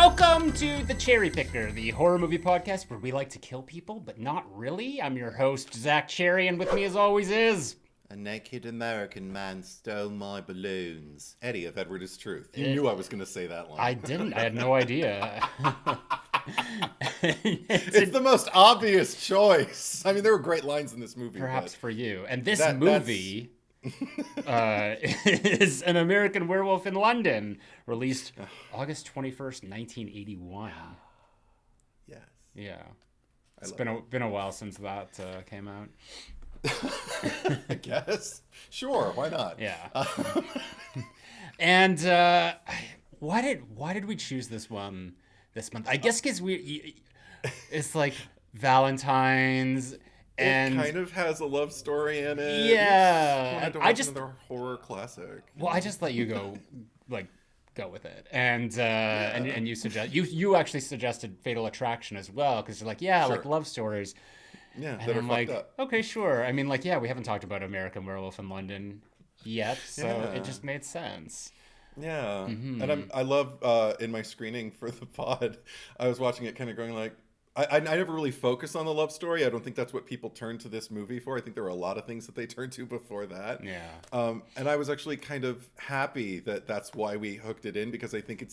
Welcome to The Cherry Picker, the horror movie podcast where we like to kill people, but not really. I'm your host, Zack Cherry, and with me as always is... A naked American man stole my balloons. Eddie of Edward is Truth. You knew I was going to say that line. I didn't. I had no idea. It's the most obvious choice. I mean, there were great lines in this movie. Perhaps for you. And this movie is An American Werewolf in London, released August 21st, 1981. Yes. Yeah. It's been a while since that came out. I guess. Sure, why not? Yeah. And why did we choose this one this month? I guess because it's like Valentine's, and it kind of has a love story in it. Yeah. I just another horror classic. Well, I just let you go with it, and you actually suggested Fatal Attraction as well, because you're like, yeah, sure. Like love stories. Yeah, and I'm like, okay, sure. I mean, like, yeah, we haven't talked about American Werewolf in London yet, so it just made sense. Yeah, and I love in my screening for the pod, I was watching it, kind of going like, I never really focus on the love story. I don't think that's what people turn to this movie for. I think there were a lot of things that they turned to before that. Yeah. And I was actually kind of happy that that's why we hooked it in, because I think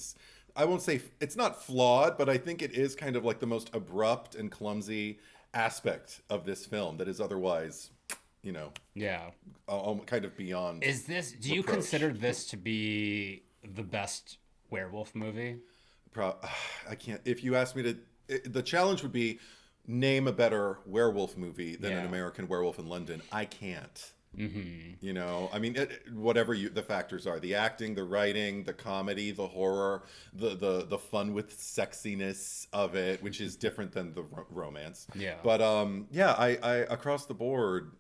I won't say it's not flawed, but I think it is kind of like the most abrupt and clumsy aspect of this film that is otherwise, kind of beyond. Do you consider this to be the best werewolf movie? I can't. If you ask me to, the challenge would be name a better werewolf movie than An American Werewolf in London. I can't. I mean, whatever the factors are, the acting, the writing, the comedy, the horror, the fun with sexiness of it, which is different than the romance. Yeah. But I across the board,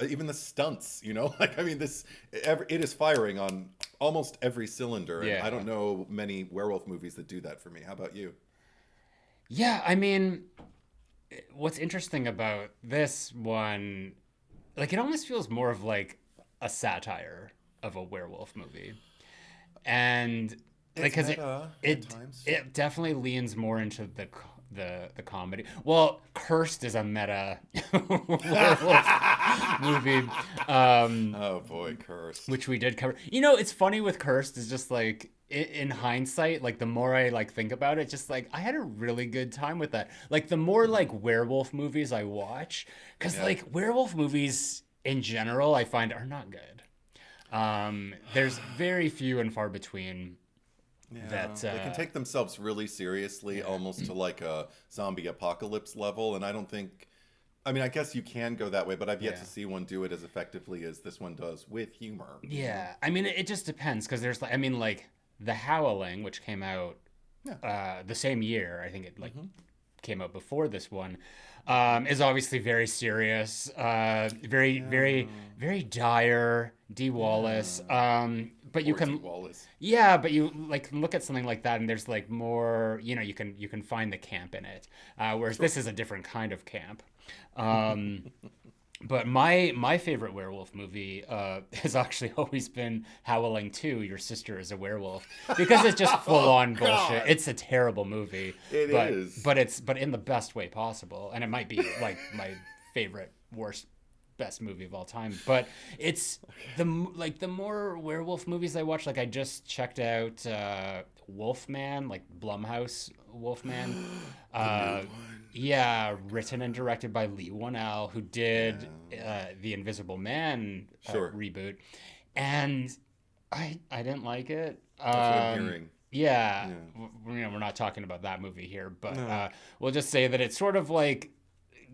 even the stunts, it is firing on almost every cylinder. And I don't know many werewolf movies that do that for me. How about you? Yeah, I mean, what's interesting about this one, like, it almost feels more of like a satire of a werewolf movie, and because it definitely leans more into the comedy. Well, Cursed is a meta werewolf movie. Oh boy, Cursed, which we did cover. It's funny with Cursed is just like, in hindsight, like the more I think about it, just like I had a really good time with that. Like the more like werewolf movies I watch, because like werewolf movies in general I find are not good. There's very few and far between that they can take themselves really seriously, almost to like a zombie apocalypse level, and I don't think. I mean, I guess you can go that way, but I've yet to see one do it as effectively as this one does with humor. Yeah, I mean, it just depends, because there's like The Howling, which came out the same year. I think it came out before this one. Is obviously very serious, very dire. Dee Wallace. But you can, but you like look at something like that, and there's like more. You can find the camp in it, whereas this is a different kind of camp. But my favorite werewolf movie has actually always been Howling 2, Your Sister is a Werewolf, because it's just full on bullshit. It's a terrible movie. It is. But in the best way possible. And it might be like my favorite best movie of all time. But it's the more werewolf movies I watch, like I just checked out Wolfman, like Blumhouse Wolfman. Yeah, written and directed by Lee Whannell, who did the Invisible Man reboot, and I didn't like it. That's what I'm hearing. Yeah. We're not talking about that movie here, but we'll just say that it's sort of like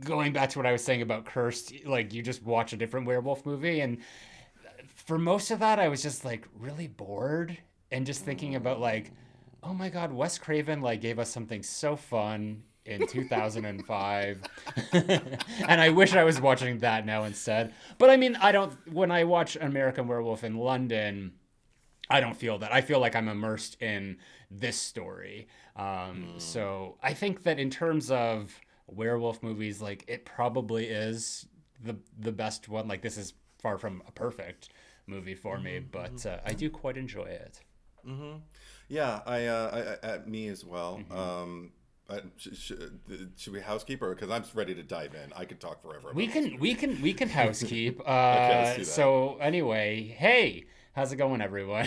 going back to what I was saying about Cursed. Like you just watch a different werewolf movie, and for most of that, I was just like really bored and just thinking about like, oh my God, Wes Craven like gave us something so fun in 2005 and I wish I was watching that now instead. But I mean, when I watch American Werewolf in London, I don't feel that. I feel like I'm immersed in this story. So I think that in terms of werewolf movies, like it probably is the best one. Like this is far from a perfect movie for me, but I do quite enjoy it. Yeah, I me as well. Should we housekeeper? Because I'm ready to dive in. I could talk forever. We can housekeep. Okay, let's do that. So anyway, hey, how's it going, everyone?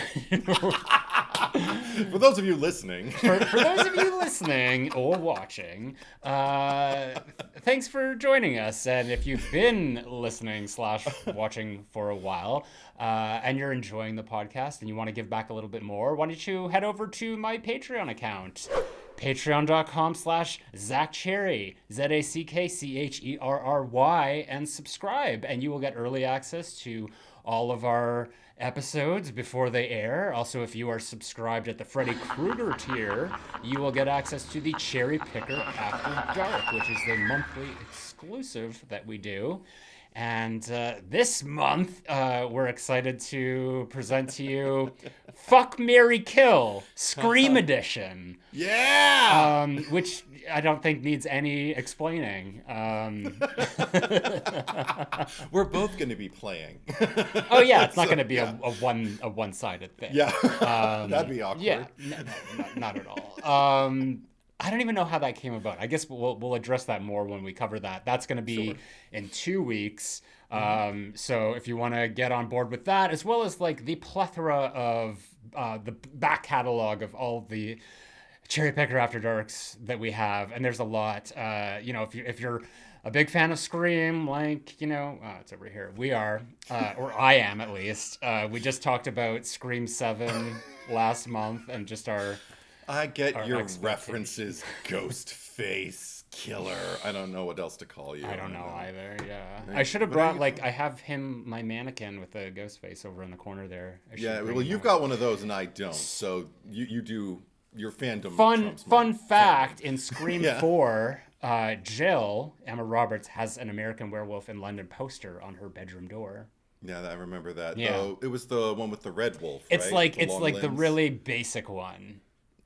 For those of you listening, for those of you listening or watching, thanks for joining us. And if you've been listening / watching for a while, and you're enjoying the podcast and you want to give back a little bit more, why don't you head over to my Patreon account, patreon.com/ZackCherry, ZackCherry, and subscribe, and you will get early access to all of our episodes before they air. Also, if you are subscribed at the Freddy Krueger tier, you will get access to the Cherry Picker After Dark, which is the monthly exclusive that we do. And this month, we're excited to present to you Fuck, Marry, Kill, Scream Edition. Yeah! Which I don't think needs any explaining. We're both going to be playing. Oh yeah, it's not going to be a one-sided thing. Yeah, that'd be awkward. Yeah, not at all. I don't even know how that came about. I guess we'll address that more when we cover that. That's going to be in 2 weeks. So if you want to get on board with that, as well as like the plethora of the back catalog of all the Cherry Picker After Darks that we have, and there's a lot. If you're a big fan of Scream, like, it's over here. We are, or I am at least. We just talked about Scream 7 last month, and just our... I get your references, Ghostface, Killer. I don't know what else to call you. I don't know either, yeah. I should have brought, I have my mannequin with a ghost face over in the corner there. Yeah, well, you've got one of those and I don't. So you do, your fandom. Fun fact, in Scream 4, Jill, Emma Roberts, has an American Werewolf in London poster on her bedroom door. Yeah, I remember that. Yeah. Though, it was the one with the red wolf, It's right? like the really basic one.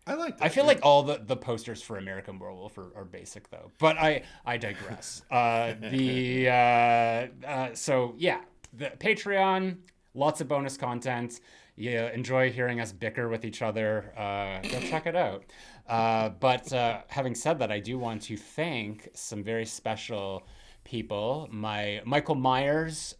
I like that. I feel like all the posters for American Werewolf are basic, though. But I digress. So yeah, the Patreon, lots of bonus content. You enjoy hearing us bicker with each other. Go check it out. But having said that, I do want to thank some very special people. My Michael Myers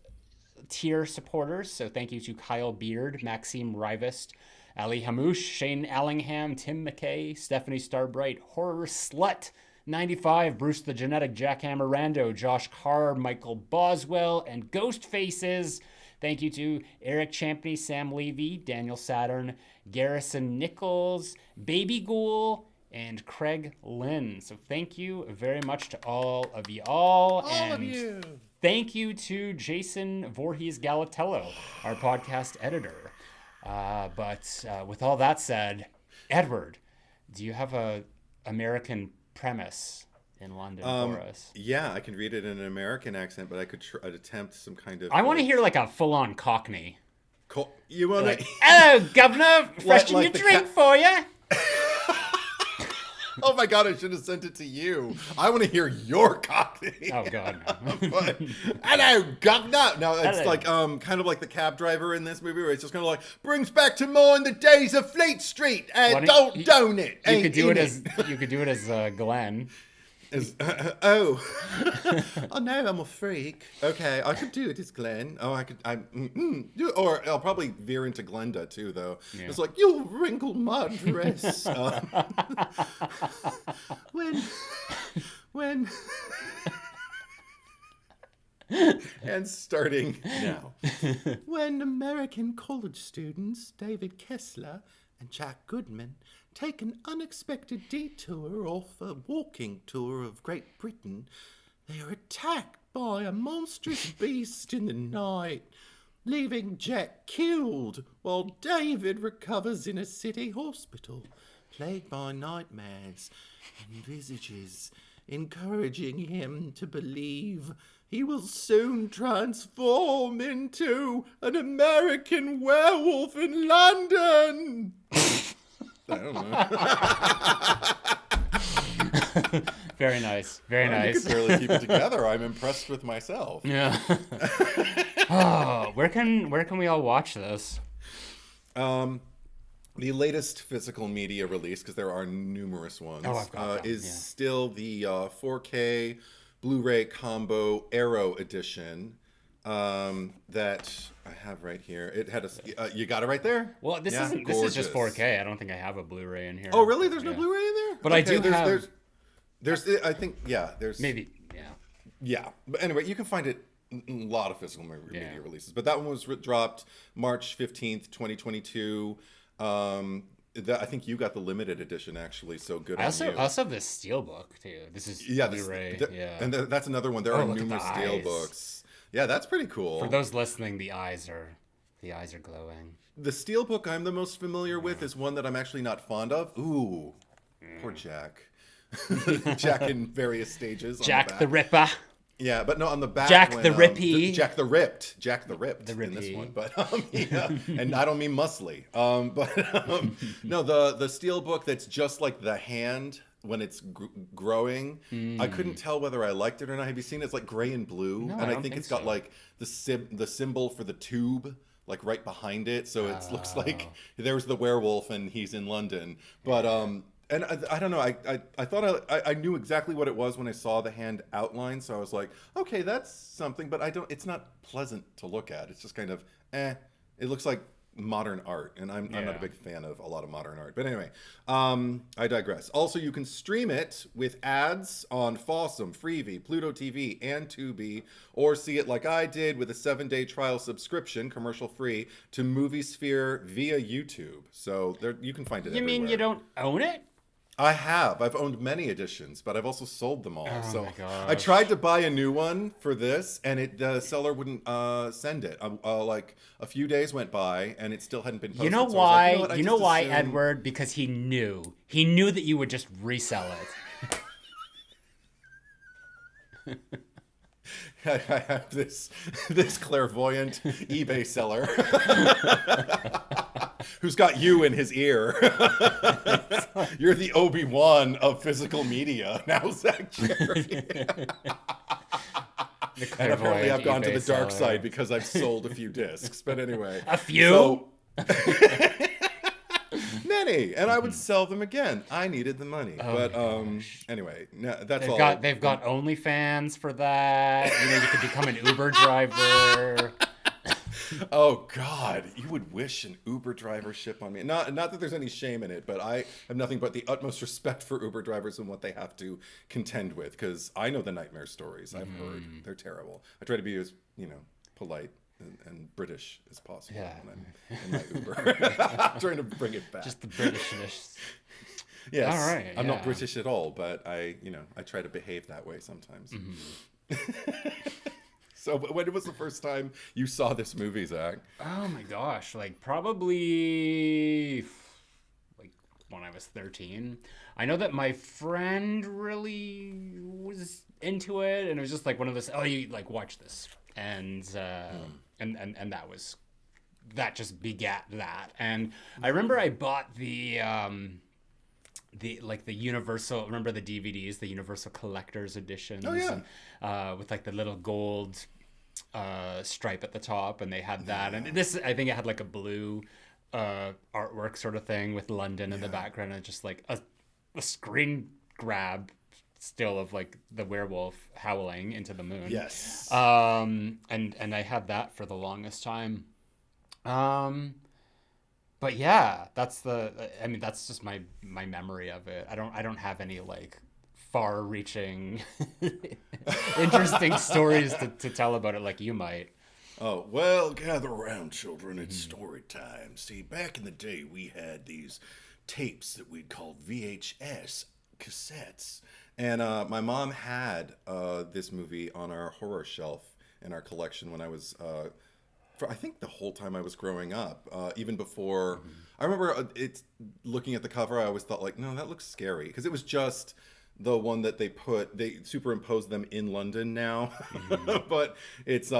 tier supporters. So thank you to Kyle Beard, Maxime Rivest, Ali Hamouche, Shane Allingham, Tim McKay, Stephanie Starbright, Horror Slut 95, Bruce the Genetic Jackhammer Rando, Josh Carr, Michael Boswell, and Ghost Faces. Thank you to Eric Champney, Sam Levy, Daniel Saturn, Garrison Nichols, Baby Ghoul, and Craig Lynn. So thank you very much to all of y'all. All of you. Thank you to Jason Voorhees Galatello, our podcast editor. But with all that said, Edward, do you have a American premise in London for us? Yeah, I can read it in an American accent, but I could attempt some kind of... I want to hear like a full-on Cockney. You want to... Hello, Governor! Freshen your drink for you! Oh my God, I should have sent it to you. I want to hear your Cockney. Oh God, no. But, hello, governor. No, it's Hello. like kind of like the cab driver in this movie, where it's just kind of like brings back to mind the days of Fleet Street. Don't it. You could do it as Glenn. Oh no, I'm a freak. Okay, I could do it as Glenn. Oh, or I'll probably veer into Glenda too, though. Yeah. It's like, you'll wrinkle my dress. when and starting now. When American college students David Kessler and Jack Goodman take an unexpected detour off a walking tour of Great Britain, they are attacked by a monstrous beast in the night, leaving Jack killed while David recovers in a city hospital, plagued by nightmares and visages, encouraging him to believe he will soon transform into an American werewolf in London. I don't know. Very nice. Very nice. You can barely keep it together. I'm impressed with myself. Yeah. Oh, where can we all watch this? The latest physical media release, because there are numerous ones, I've got them, is still the 4K Blu-ray combo Arrow edition that I have right here. It had you got it right there? Well, this isn't. This is just 4K. I don't think I have a Blu-ray in here. Oh, really? There's no Blu-ray in there? But okay, I do have. There's. I think. Yeah. There's. Maybe. Yeah. Yeah. But anyway, you can find it in a lot of physical media releases. But that one was dropped March 15th, 2022. I think you got the limited edition, actually. So good. I also have the steelbook too. This is Blu-ray. And that's another one. There are numerous steelbooks. Yeah, that's pretty cool. For those listening, the eyes are glowing. The steelbook I'm the most familiar with is one that I'm actually not fond of. Ooh, poor Jack. Jack in various stages. Jack the Ripper. Yeah, but no, on the back. Jack the Rippy. Jack the Ripped in this one. But and I don't mean muscly. No, the steelbook that's just like the hand when it's growing. I couldn't tell whether I liked it or not. Have you seen it? It's like gray and blue, no, and I think it's got like the symbol for the tube like right behind it, so it looks like there's the werewolf and he's in London. But and I don't know. I thought I knew exactly what it was when I saw the hand outline, so I was like, okay, that's something. But it's not pleasant to look at. It's just kind of It looks like modern art, and I'm not a big fan of a lot of modern art. But anyway, I digress. Also, you can stream it with ads on Fossum, Freevee, Pluto TV, and Tubi, or see it like I did with a 7-day trial subscription, commercial free, to MovieSphere via YouTube. So there you can find it. You mean you don't own it? I've owned many editions, but I've also sold them all. Oh so my gosh. I tried to buy a new one for this, and the seller wouldn't send it. Like a few days went by, and it still hadn't been posted. You know so why? Like, you know why, Edward? Because he knew that you would just resell it. I have this clairvoyant eBay seller who's got you in his ear. You're the Obi-Wan of physical media now, Zack Cherry. And apparently I've gone to the dark side because I've sold a few discs. But anyway. A few? Many. And I would sell them again. I needed the money. But anyway, that's all. They've got OnlyFans for that. You could become an Uber driver. Oh God, you would wish an Uber driver ship on me. Not that there's any shame in it, but I have nothing but the utmost respect for Uber drivers and what they have to contend with, because I know the nightmare stories I've heard. They're terrible. I try to be as polite and British as possible when I'm in my Uber. I'm trying to bring it back. Just the Britishness. Yes. All right. I'm not British at all, but I try to behave that way sometimes. So when was the first time you saw this movie, Zach? Oh my gosh, probably when I was 13. I know that my friend really was into it, and it was just like one of those, you watch this. And that just begat that. And I remember I bought the Universal, remember the DVDs, the Universal Collector's Editions? Oh, yeah. And, with the little gold stripe at the top, and they had that. And this, I think it had a blue artwork sort of thing with London in the background, and just a screen grab still of the werewolf howling into the moon. Yes. And I had that for the longest time. But yeah, that's just my memory of it. I don't have any far-reaching interesting stories to tell about it like you might. Oh, well, gather around, children. It's story time. See, back in the day, we had these tapes that we'd call VHS cassettes. And my mom had this movie on our horror shelf in our collection when I was, I think the whole time I was growing up, even before. I remember looking at the cover, I always thought no, that looks scary. Because it was just the one that they superimposed them in London now. But it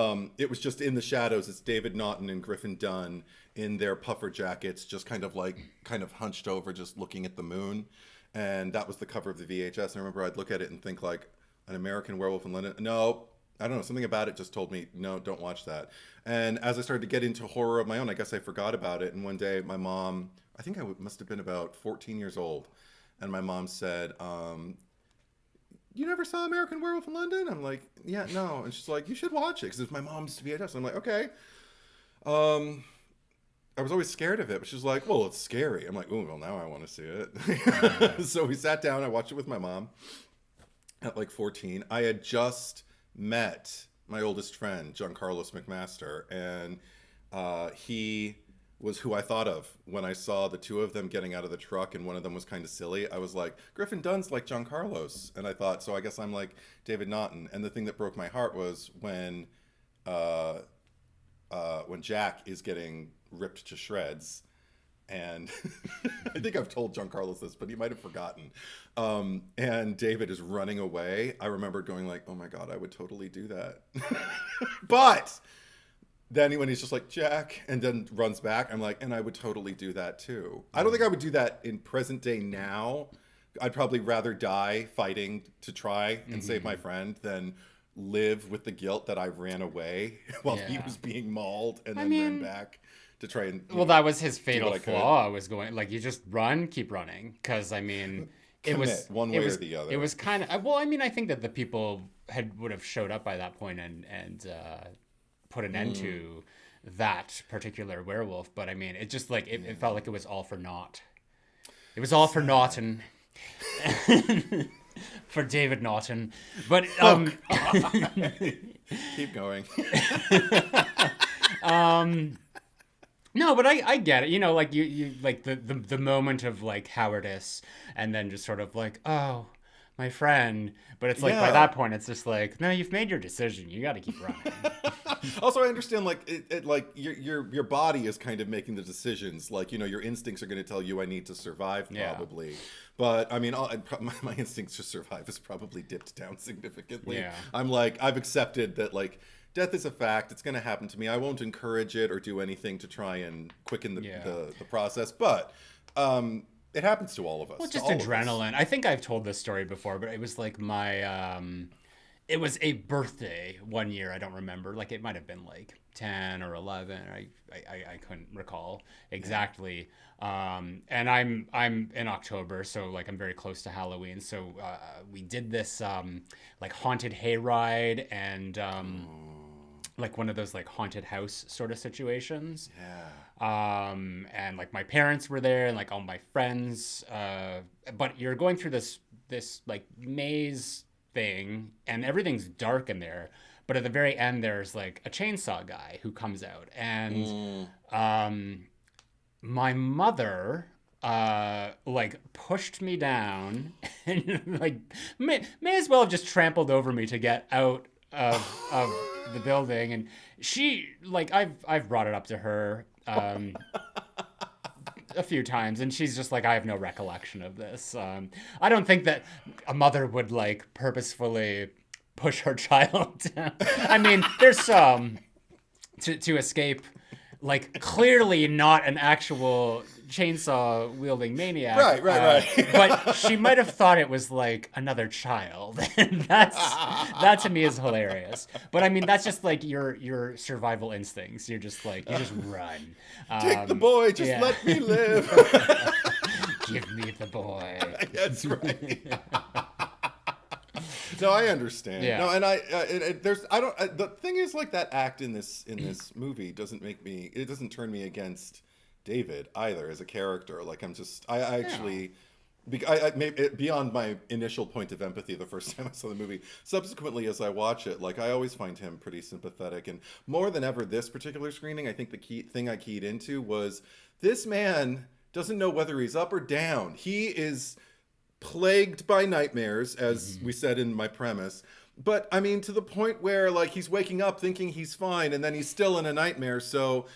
was just in the shadows. It's David Naughton and Griffin Dunn in their puffer jackets, just kind of hunched over, just looking at the moon. And that was the cover of the VHS. And I remember I'd look at it and think an American Werewolf in London. No, I don't know. Something about it just told me, no, don't watch that. And as I started to get into horror of my own, I guess I forgot about it. And one day my mom, I think must have been about 14 years old. And my mom said, you never saw American Werewolf in London? I'm like, yeah, no. And she's like, you should watch it because it's my mom's VHS. I'm like, okay. I was always scared of it, but she's like, well, it's scary. I'm like, oh, well, now I want to see it. So we sat down. I watched it with my mom at like 14. I had just met my oldest friend, John Carlos McMaster, and he was who I thought of when I saw the two of them getting out of the truck and one of them was kind of silly. I was like, Griffin Dunn's like John Carlos. And I thought, so I guess I'm like David Naughton. And the thing that broke my heart was when Jack is getting ripped to shreds. And I think I've told John Carlos this, but he might have forgotten. And David is running away. I remember going like, oh my God, I would totally do that. But then when he's just like, Jack, and then runs back, I'm like, and I would totally do that too. I don't think I would do that in present day now. I'd probably rather die fighting to try and save my friend than live with the guilt that I ran away while he was being mauled and then ran back to try and... Well, that was his fatal flaw. I was going, like, you just run, keep running. Because, I mean... It was one way or the other. It was kind of... Well, I mean, I think that the people would have showed up by that point and put an end to that particular werewolf. But I mean, it just like it felt like it was all for naught. It was all for naught and for David Naughton. But keep going. No, but I get it. You know, like you like the moment of like cowardice and then just sort of like, oh, my friend. But it's like by that point, it's just like, no, you've made your decision. You got to keep running. Also, I understand like it like your body is kind of making the decisions. Like, you know, your instincts are going to tell you I need to survive probably. Yeah. But I mean, my instincts to survive is probably dipped down significantly. Yeah. I'm like, I've accepted that like death is a fact. It's going to happen to me. I won't encourage it or do anything to try and quicken the process. But it happens to all of us. Well, just adrenaline. I think I've told this story before, but it was like my... it was a birthday one year. I don't remember. Like it might have been like 10 or 11. I couldn't recall exactly. And I'm in October, so like I'm very close to Halloween. So we did this like haunted hayride and like one of those like haunted house sort of situations. Yeah. And like my parents were there and like all my friends. But you're going through this like maze thing and everything's dark in there, but at the very end there's like a chainsaw guy who comes out and my mother like pushed me down and like may as well have just trampled over me to get out of the building. And she like I've brought it up to her a few times and she's just like, I have no recollection of this. I don't think that a mother would like purposefully push her child down. I mean, there's some to escape like clearly not an actual chainsaw wielding maniac. Right. But she might have thought it was like another child. And that to me is hilarious. But I mean, that's just like your survival instincts. You're just like, you just run. Take the boy, just let me live. Give me the boy. That's right. No, I understand. Yeah. No, and the thing is like that act in this movie doesn't turn me against David either as a character. Like I actually, beyond my initial point of empathy the first time I saw the movie, subsequently as I watch it, like I always find him pretty sympathetic. And more than ever this particular screening, I think the key thing I keyed into was this man doesn't know whether he's up or down. He is plagued by nightmares, as we said in my premise. But I mean, to the point where like he's waking up thinking he's fine and then he's still in a nightmare. So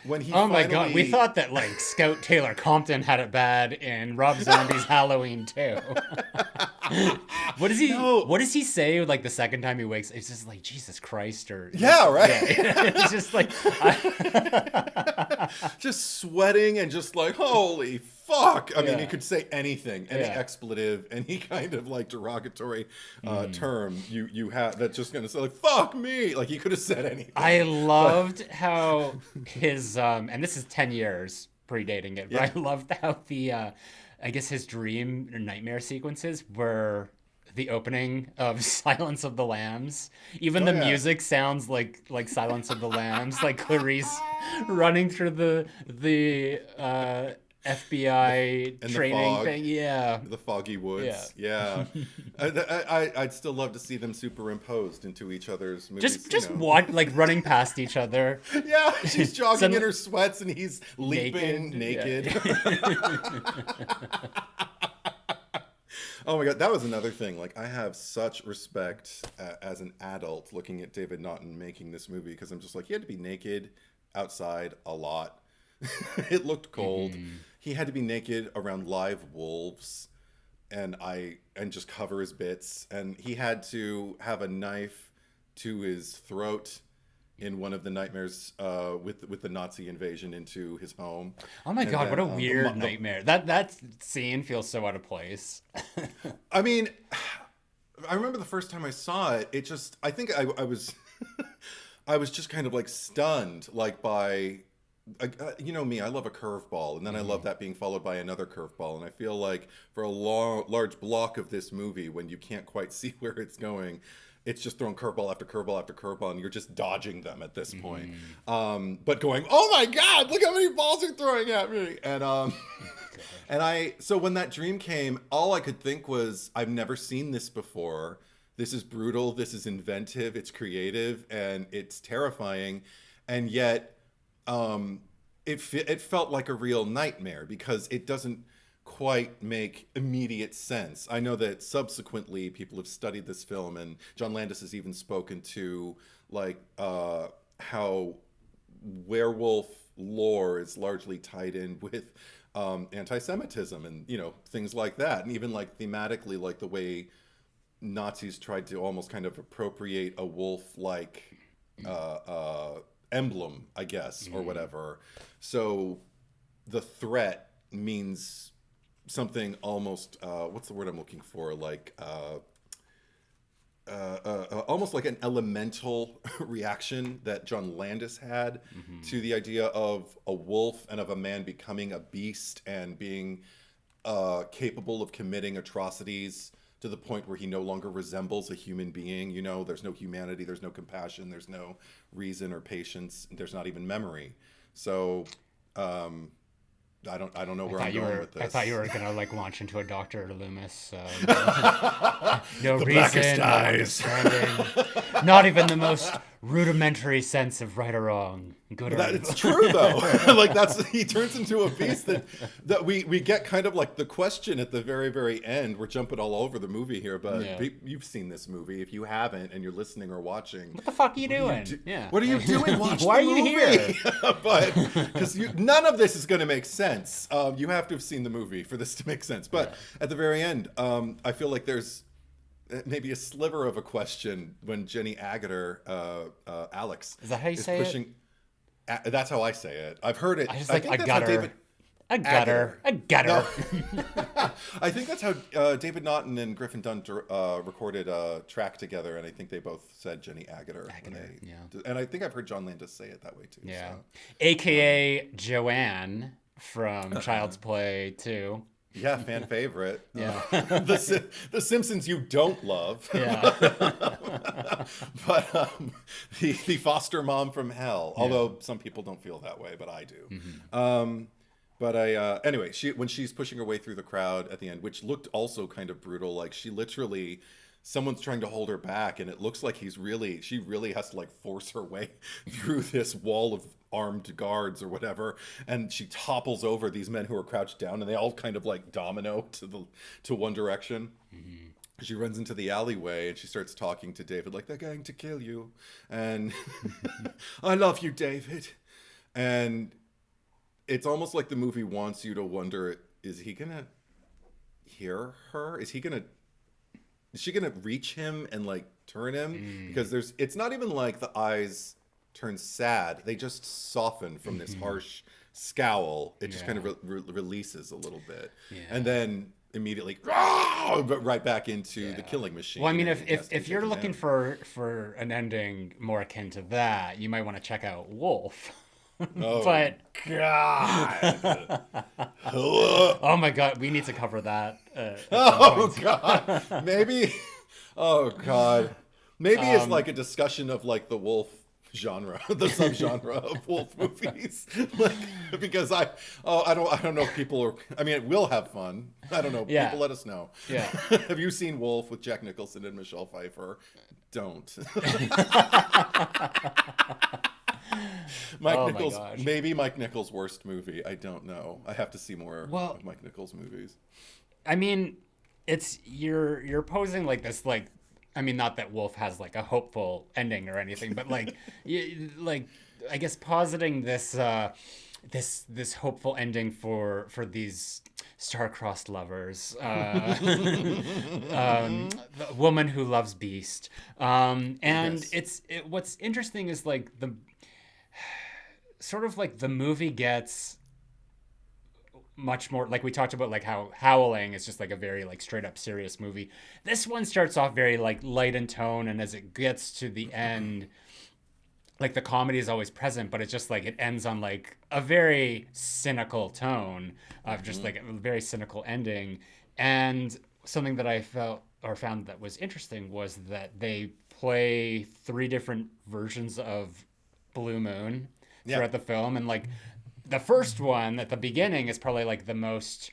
when he my God, we thought that like Scout Taylor Compton had it bad in Rob Zombie's Halloween too. What does he say like the second time he wakes? It's just like Jesus Christ or right. Yeah. It's just like just sweating and just like holy fuck. I mean, he could say anything, any expletive, any kind of like derogatory term you have that's just gonna say like fuck me. Like he could have said anything. I loved how his and this is 10 years predating it, but I loved how the I guess his dream or nightmare sequences were the opening of Silence of the Lambs. Even the music sounds like Silence of the Lambs, like Clarice running through the FBI and training the thing. Yeah. The foggy woods. Yeah. I'd still love to see them superimposed into each other's movies. Just watch, like running past each other. Yeah, she's jogging in her sweats and he's leaping naked. Yeah. Oh my God, that was another thing. Like, I have such respect as an adult looking at David Naughton making this movie, because I'm just like, he had to be naked outside a lot. It looked cold. He had to be naked around live wolves and just cover his bits. And he had to have a knife to his throat in one of the nightmares with the Nazi invasion into his home. Oh my God, what a weird nightmare. That scene feels so out of place. I mean, I remember the first time I saw it, I think I was I was just kind of like stunned, like by, you know me, I love a curveball, and then I love that being followed by another curveball, and I feel like for a large block of this movie, when you can't quite see where it's going, it's just throwing curveball after curveball after curveball, and you're just dodging them at this point. But going, oh my God, look how many balls you're throwing at me. And so when that dream came, all I could think was, I've never seen this before. This is brutal. This is inventive. It's creative, and it's terrifying. And yet it felt like a real nightmare, because it doesn't quite make immediate sense. I know that subsequently people have studied this film, and John Landis has even spoken to like how werewolf lore is largely tied in with anti-Semitism and, you know, things like that, and even like thematically, like the way Nazis tried to almost kind of appropriate a wolf-like emblem, I guess, or whatever. So the threat means something almost what's the word I'm looking for, like almost like an elemental reaction that John Landis had to the idea of a wolf and of a man becoming a beast and being capable of committing atrocities to the point where he no longer resembles a human being. You know, there's no humanity, there's no compassion, there's no reason or patience, there's not even memory. So I don't know where I'm going with this. I thought you were gonna like launch into a Dr. Loomis. No the reason, no understanding, not even the most rudimentary sense of right or wrong, good or evil. It's true though. Like he turns into a beast that we get kind of like the question at the very, very end. We're jumping all over the movie here, but you've seen this movie. If you haven't and you're listening or watching, what the fuck are you doing? What are you doing? Watching Why the are you movie? here? But because none of this is going to make sense. You have to have seen the movie for this to make sense. But at the very end, I feel like there's maybe a sliver of a question when Jenny Agutter, Alex, is that how you say pushing it? That's how I say it. I've heard it. I just like a gutter. A gutter. No. I think that's how David Naughton and Griffin Dunn recorded a track together, and I think they both said Jenny Agutter. And I think I've heard John Landis say it that way too. Yeah. So. AKA Joanne from Child's Play 2. Yeah, fan favorite. Yeah. The Simpsons you don't love. Yeah. But the foster mom from hell. Although some people don't feel that way, but I do. But anyway, when she's pushing her way through the crowd at the end, which looked also kind of brutal, like she literally, someone's trying to hold her back, and it looks like she really has to like force her way through this wall of armed guards or whatever, and she topples over these men who are crouched down, and they all kind of like domino to one direction. She runs into the alleyway and she starts talking to David like, they're going to kill you, and I love you, David. And it's almost like the movie wants you to wonder, is he gonna hear her? Is she gonna reach him and like turn him? Because it's not even like the eyes turn sad, they just soften from this harsh scowl. It just kind of releases a little bit, and then immediately right back into the killing machine. Well, I mean, if you're looking for an ending more akin to that, you might want to check out Wolf. Oh, But God. oh my God, we need to cover that. Oh, God. Maybe. Oh, God. Maybe it's like a discussion of like the wolf genre, the subgenre of wolf movies. Like, because I don't know if people are, I mean, we'll have fun. I don't know. Yeah. People let us know. Yeah. Have you seen Wolf with Jack Nicholson and Michelle Pfeiffer? Don't. Mike Nichols, maybe Mike Nichols' worst movie. I don't know. I have to see more of Mike Nichols' movies. I mean, you're posing like this, like, I mean, not that Wolf has like a hopeful ending or anything, but like, like I guess positing this this hopeful ending for these star-crossed lovers, the woman who loves Beast, and yes. What's interesting is like the sort of like the movie gets much more, like we talked about, like how Howling is just like a very like straight up serious movie. This one starts off very like light in tone, and as it gets to the end, like the comedy is always present, but it's just like it ends on like a very cynical tone of just like a very cynical ending. And something that I felt or found that was interesting was that they play 3 different versions of Blue Moon throughout the film, and like the first one at the beginning is probably like the most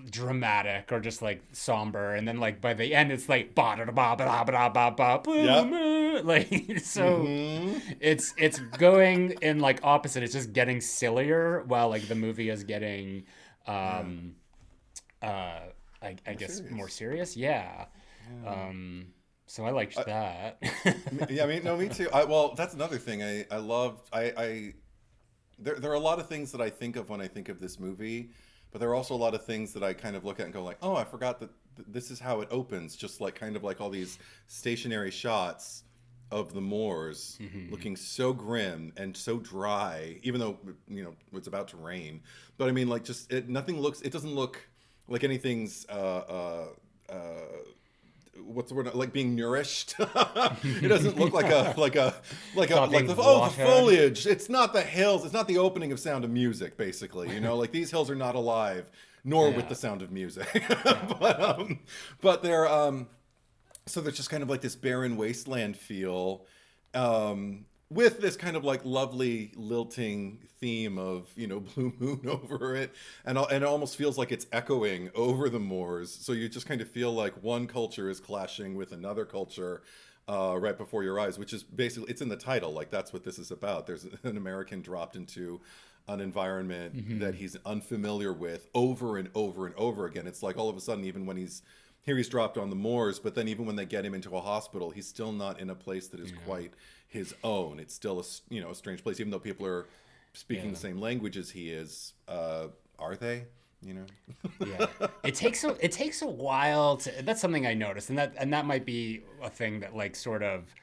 dramatic or just like somber, and then like by the end it's like ba da ba ba ba ba ba ba, like so it's going in like opposite. It's just getting sillier while like the movie is getting I guess more serious. So I liked that. Yeah, I mean, no, me too. Well, that's another thing I loved. There are a lot of things that I think of when I think of this movie, but there are also a lot of things that I kind of look at and go like, oh, I forgot that this is how it opens. Just like kind of like all these stationary shots of the moors looking so grim and so dry, even though, you know, it's about to rain. But I mean, like, just it doesn't look like anything's what's the word, like being nourished. It doesn't look like the foliage. It's not the hills. It's not the opening of Sound of Music, basically. You know, like these hills are not alive, nor with the sound of music. But they're so there's just kind of like this barren wasteland feel, with this kind of like lovely lilting theme of, you know, Blue Moon over it, and it almost feels like it's echoing over the moors. So you just kind of feel like one culture is clashing with another culture right before your eyes, which is basically, it's in the title, like that's what this is about. There's an American dropped into an environment that he's unfamiliar with over and over and over again. It's like all of a sudden, even when he's dropped on the moors, but then even when they get him into a hospital, he's still not in a place that is quite his own. It's still a strange place, even though people are speaking the same language as he is. Are they? You know? It takes a while to. That's something I noticed, and that might be a thing that like sort of.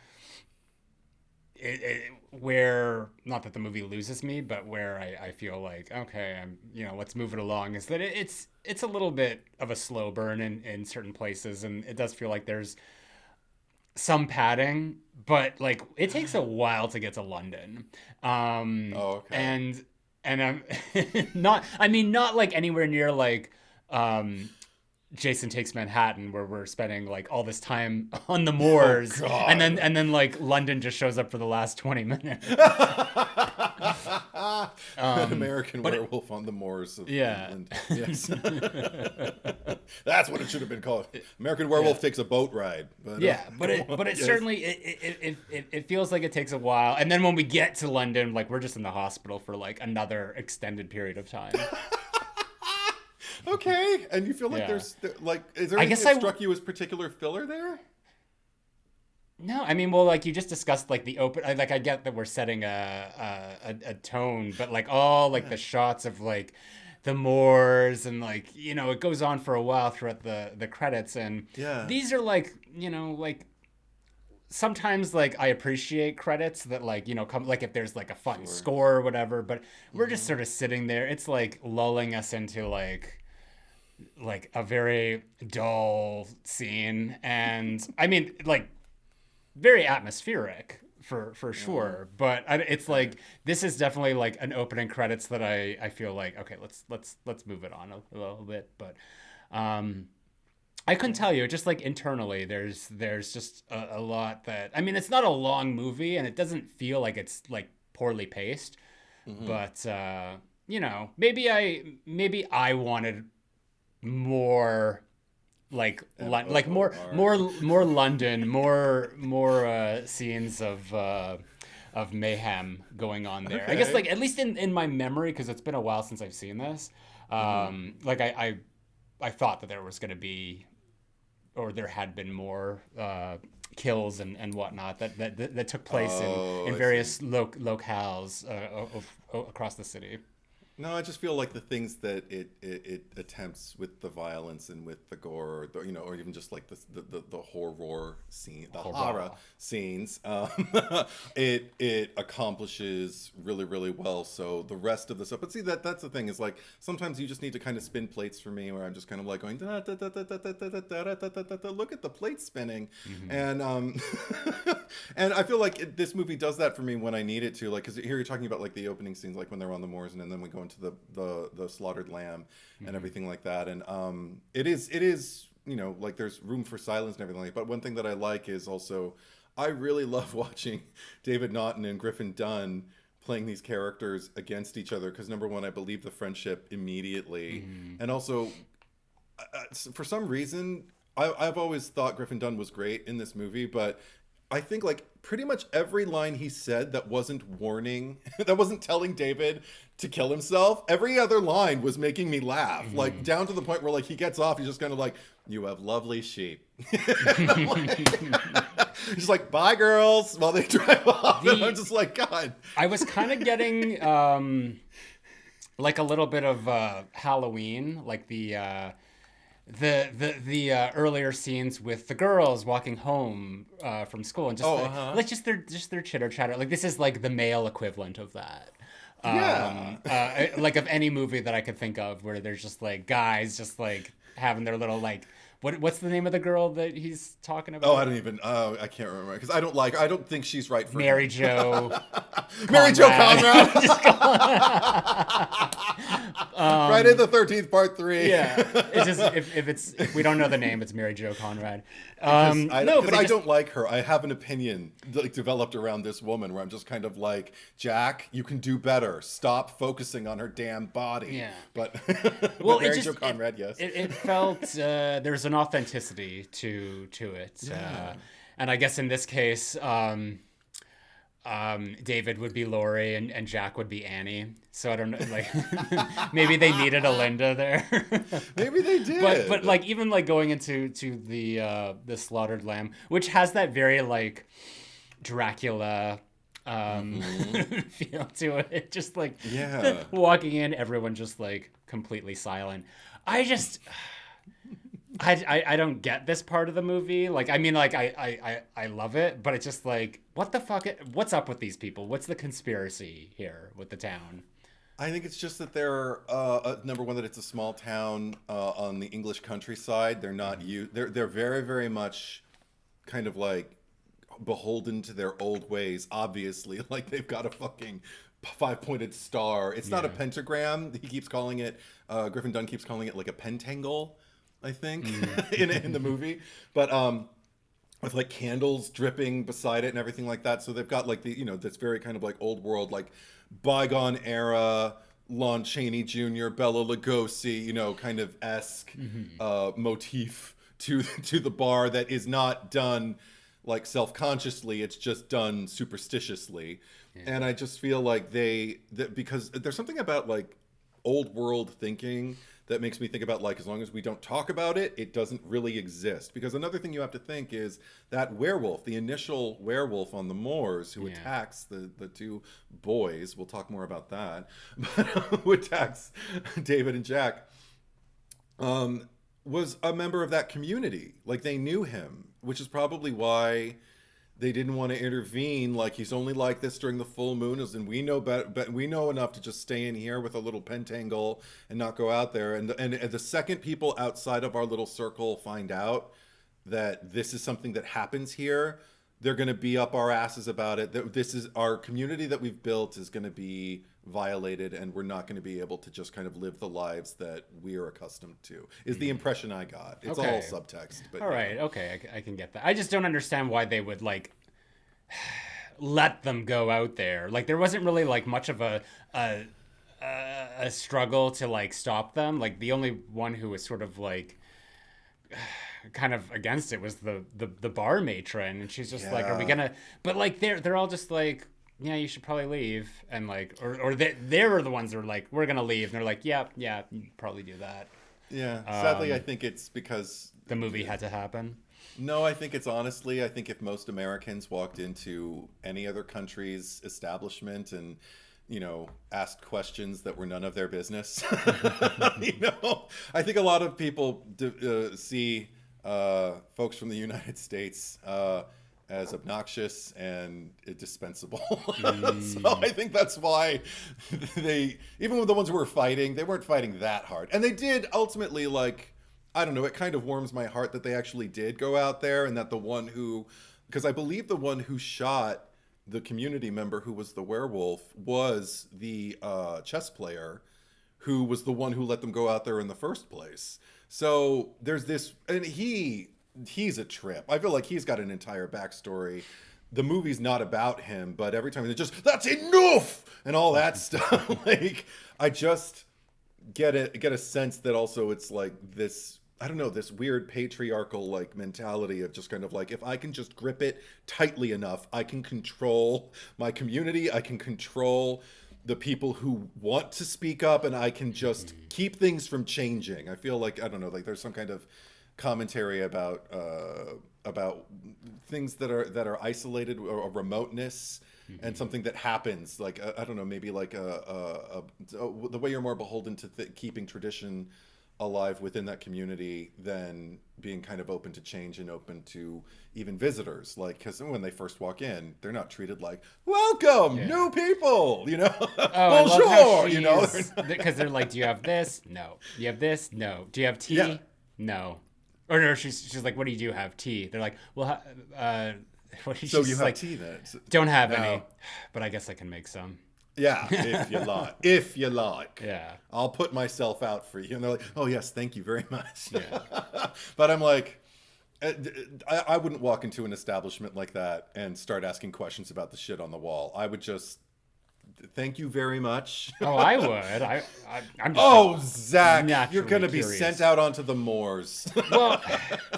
Where, not that the movie loses me, but where I feel like, okay, I'm, you know, let's move it along, is that it's a little bit of a slow burn in certain places, and it does feel like there's some padding, but like it takes a while to get to London. And I'm not like anywhere near like Jason Takes Manhattan, where we're spending like all this time on the moors, and then like London just shows up for the last 20 minutes. An American Werewolf on the moors of England. Yes. That's what it should have been called. American Werewolf takes a boat ride. But, but it certainly it feels like it takes a while, and then when we get to London, like we're just in the hospital for like another extended period of time. Okay, and you feel like there's like, is there anything that struck you as particular filler there? No, I mean, well, like you just discussed, like the open. Like I get that we're setting a tone, but like all like the shots of like the moors, and like, you know, it goes on for a while throughout the credits, and these are like, you know, like sometimes like I appreciate credits that like, you know, come like if there's like a fun score or whatever, but we're just sort of sitting there. It's like lulling us into like a very dull scene, and I mean like very atmospheric for sure. But it's like this is definitely like an opening credits that I feel like, okay, let's move it on a little bit. But I couldn't tell you, just like internally, there's just a lot that, I mean, it's not a long movie and it doesn't feel like it's like poorly paced, but you know, maybe I wanted more like more London, more scenes of mayhem going on there. Okay. I guess like at least in my memory, because it's been a while since I've seen this. Like I thought that there was going to be, or there had been more kills and whatnot that took place in various locales across the city. No, I just feel like the things that it attempts with the violence and with the gore, or, you know, or even just like the horror scene, the horror scenes, it accomplishes really, really well. So the rest of the stuff, but see, that's the thing, is like sometimes you just need to kind of spin plates for me, where I'm just kind of like going da, da, da, da, da, da, da, da, da, da, da, look at the plate spinning, and and I feel like this movie does that for me when I need it to, like, because here you're talking about like the opening scenes, like when they're on the moors, and then we go into the slaughtered lamb and everything like that, and it is, you know, like there's room for silence and everything like that. But one thing that I like is also, I really love watching David Naughton and Griffin Dunn playing these characters against each other, because number one, I believe the friendship immediately, and also for some reason I've always thought Griffin Dunn was great in this movie, but I think like pretty much every line he said that wasn't warning, that wasn't telling David to kill himself, every other line was making me laugh, like down to the point where like he gets off, he's just kind of like, "You have lovely sheep." He's like, "Bye, girls," while they drive off. And I'm just like, God. I was kind of getting like a little bit of Halloween, like the earlier scenes with the girls walking home from school, and just like just their chitter chatter. Like this is like the male equivalent of that. Like of any movie that I could think of, where there's just like guys just like having their little like, what's the name of the girl that he's talking about? I can't remember, because I don't think she's right for Mary him. Jo. Mary Jo Conrad. Friday the 13th, Part 3. Yeah, it's just if we don't know the name, it's Mary Jo Conrad. I don't like her. I have an opinion like developed around this woman, where I'm just kind of like, Jack, you can do better. Stop focusing on her damn body. Yeah, but well, Mary Jo Conrad, yes. It felt there's an authenticity to it, and I guess in this case, David would be Laurie and Jack would be Annie. So I don't know, like maybe they needed a Linda there. Maybe they did. But like even like going into the slaughtered lamb, which has that very like Dracula feel to it. Just like walking in, everyone just like completely silent. I don't get this part of the movie. Like, I mean, like, I love it, but it's just like, what the fuck? What's up with these people? What's the conspiracy here with the town? I think it's just that they're number one, that it's a small town on the English countryside. They're not they're very, very much kind of like beholden to their old ways. Obviously, like they've got a fucking 5-pointed star. It's not a pentagram. He keeps calling it. Griffin Dunn keeps calling it like a pentangle, I think, in the movie, but with like candles dripping beside it and everything like that. So they've got like the, you know, this very kind of like old world, like bygone era, Lon Chaney Jr., Bela Lugosi, you know, kind of esque motif to the bar that is not done like self-consciously. It's just done superstitiously. And I just feel like because there's something about like old world thinking that makes me think about like, as long as we don't talk about it, it doesn't really exist. Because another thing you have to think is that werewolf, the initial werewolf on the moors who attacks the two boys, we'll talk more about that, but who attacks David and Jack, was a member of that community. Like they knew him, which is probably why they didn't want to intervene. Like, he's only like this during the full moon, and we know but we know enough to just stay in here with a little pentangle and not go out there. And the second people outside of our little circle find out that this is something that happens here, they're going to be up our asses about it. This is our community that we've built is going to be violated, and we're not going to be able to just kind of live the lives that we are accustomed to, is the impression I got. It's all subtext. But all right. Okay. I can get that. I just don't understand why they would like let them go out there. Like there wasn't really like much of a struggle to like stop them. Like the only one who was sort of like kind of against it was the bar matron, and she's just like, are we gonna, but like they're all just like, yeah, you should probably leave, and like or they're the ones that are like, we're gonna leave, and they're like, yeah, you probably do that. Sadly, I think it's because the movie had to happen. No, I think it's honestly, I think if most Americans walked into any other country's establishment and asked questions that were none of their business, I think a lot of people see folks from the United States as obnoxious and indispensable. So I think that's why even with the ones who were fighting, they weren't fighting that hard. And they did ultimately, like, I don't know, it kind of warms my heart that they actually did go out there, and that the one who, because I believe the one who shot the community member who was the werewolf was the chess player who was the one who let them go out there in the first place. So there's this, and he's a trip. I feel like he's got an entire backstory. The movie's not about him, but every time they're just, that's enough and all that stuff. Like, I just get a sense that also it's like this, I don't know, this weird patriarchal like mentality of just kind of like, if I can just grip it tightly enough, I can control my community, I can control the people who want to speak up, and I can just keep things from changing. I feel like, I don't know, like there's some kind of commentary about things that are isolated, or remoteness, and something that happens, like I don't know, maybe like the way you're more beholden to keeping tradition alive within that community than being kind of open to change and open to even visitors. Like, because when they first walk in, they're not treated like, welcome, new people, bonjour, because they're like, do you have this? No. Do you have this? No. Do you have tea? Yeah. No. Or no, she's like, what do you have? Tea. They're like, well, so you have tea then? Don't have any, but I guess I can make some. Yeah, if you like. Yeah. I'll put myself out for you. And they're like, oh, yes, thank you very much. Yeah. But I'm like, I wouldn't walk into an establishment like that and start asking questions about the shit on the wall. I would just, thank you very much. Oh, I would. I'm just Zack, you're going to be sent out onto the moors. Well,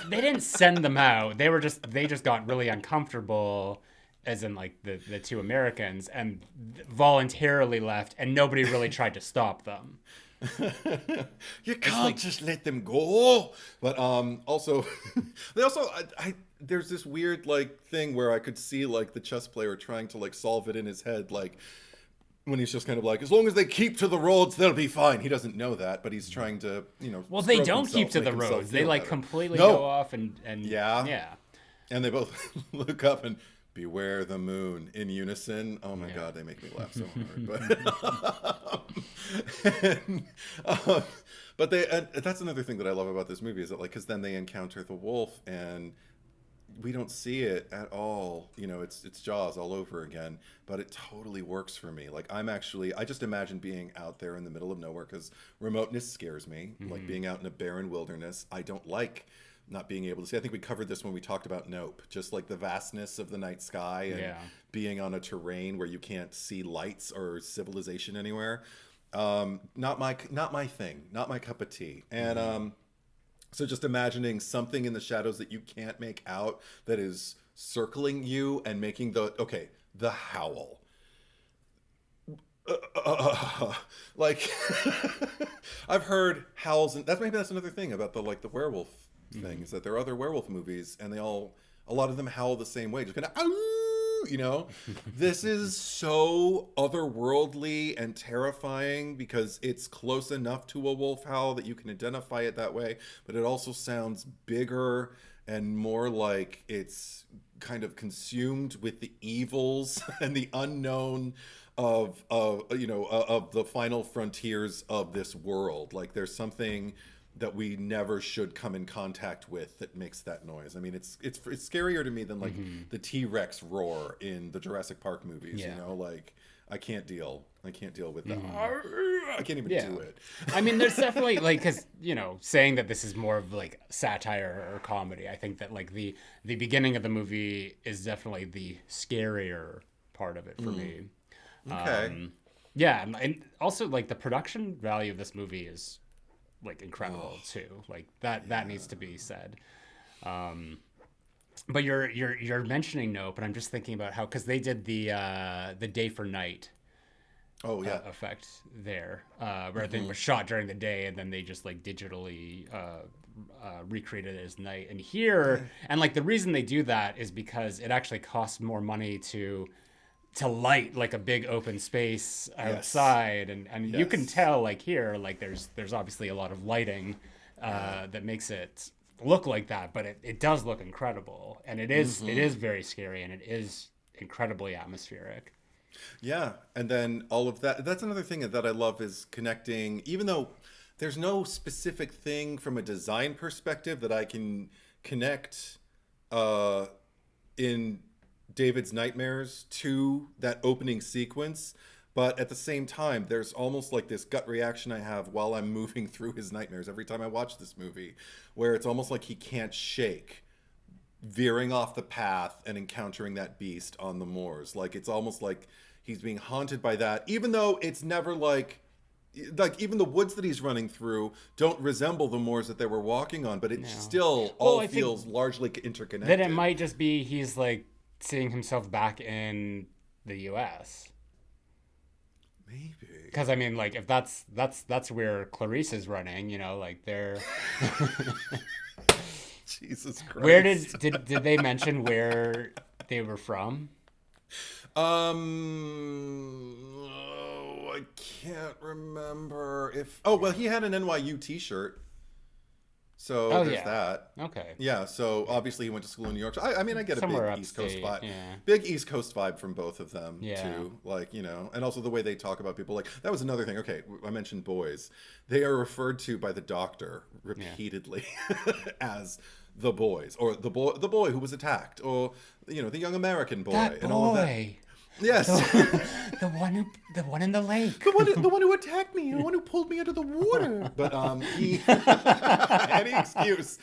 they didn't send them out. They just got really uncomfortable, as in like the two Americans, and voluntarily left, and nobody really tried to stop them. You can't just let them go. But also there's this weird like thing where I could see like the chess player trying to like solve it in his head, like when he's just kind of like, as long as they keep to the roads, they'll be fine. He doesn't know that, but he's trying to, well, they don't keep to the roads. They like completely go off and yeah. And they both look up and beware the moon in unison. Oh my God, they make me laugh so hard. But that's another thing that I love about this movie, is that like, because then they encounter the wolf and we don't see it at all. It's Jaws all over again, but it totally works for me. Like, I just imagine being out there in the middle of nowhere, because remoteness scares me. Like being out in a barren wilderness, I don't like not being able to see. I think we covered this when we talked about Nope, just like the vastness of the night sky and being on a terrain where you can't see lights or civilization anywhere. Not my thing, not my cup of tea. And so just imagining something in the shadows that you can't make out, that is circling you and making the howl. Like I've heard howls, and that's another thing about the werewolf thing, is that there are other werewolf movies and a lot of them howl the same way, just kind of This is so otherworldly and terrifying because it's close enough to a wolf howl that you can identify it that way, but it also sounds bigger and more like it's kind of consumed with the evils and the unknown of the final frontiers of this world. Like, there's something that we never should come in contact with that makes that noise. I mean, it's scarier to me than like the T-Rex roar in the Jurassic Park movies. You know, like I can't deal with that. I can't even do it. I mean, there's definitely like, because saying that this is more of like satire or comedy, I think that like the beginning of the movie is definitely the scarier part of it for me. Okay. Yeah, and also like the production value of this movie is like incredible too. Like that needs to be said. But you're mentioning Nope, but I'm just thinking about how, because they did the day for night effect there, where they were shot during the day and then they just like digitally recreated it as night. And here, and like the reason they do that is because it actually costs more money to light like a big open space outside, and you can tell like here, like there's obviously a lot of lighting that makes it look like that, but it does look incredible, and it is very scary, and it is incredibly atmospheric. Yeah, and then all of that's another thing that I love is connecting, even though there's no specific thing from a design perspective that I can connect in David's nightmares to that opening sequence, but at the same time there's almost like this gut reaction I have while I'm moving through his nightmares every time I watch this movie, where it's almost like he can't shake veering off the path and encountering that beast on the moors. Like it's almost like he's being haunted by that, even though it's never like even the woods that he's running through don't resemble the moors that they were walking on, but it still all feels largely interconnected. Then it might just be he's like seeing himself back in the US. Maybe. Because I mean, like, if that's where Clarice is running, like they're Jesus Christ. Where did they mention where they were from? I can't remember if. Oh well, he had an NYU T-shirt. So there's that. Okay. Yeah, so obviously he went to school in New York. So I mean, I get Somewhere a big East Coast vibe. Yeah. Big East Coast vibe from both of them, too. Like, and also the way they talk about people. Like, that was another thing. Okay, I mentioned boys. They are referred to by the Doctor repeatedly as the boys. Or the boy who was attacked. Or, the young American boy. That and all of that. boy. Yes. The one in the lake. The one who attacked me, the one who pulled me under the water. But he any excuse.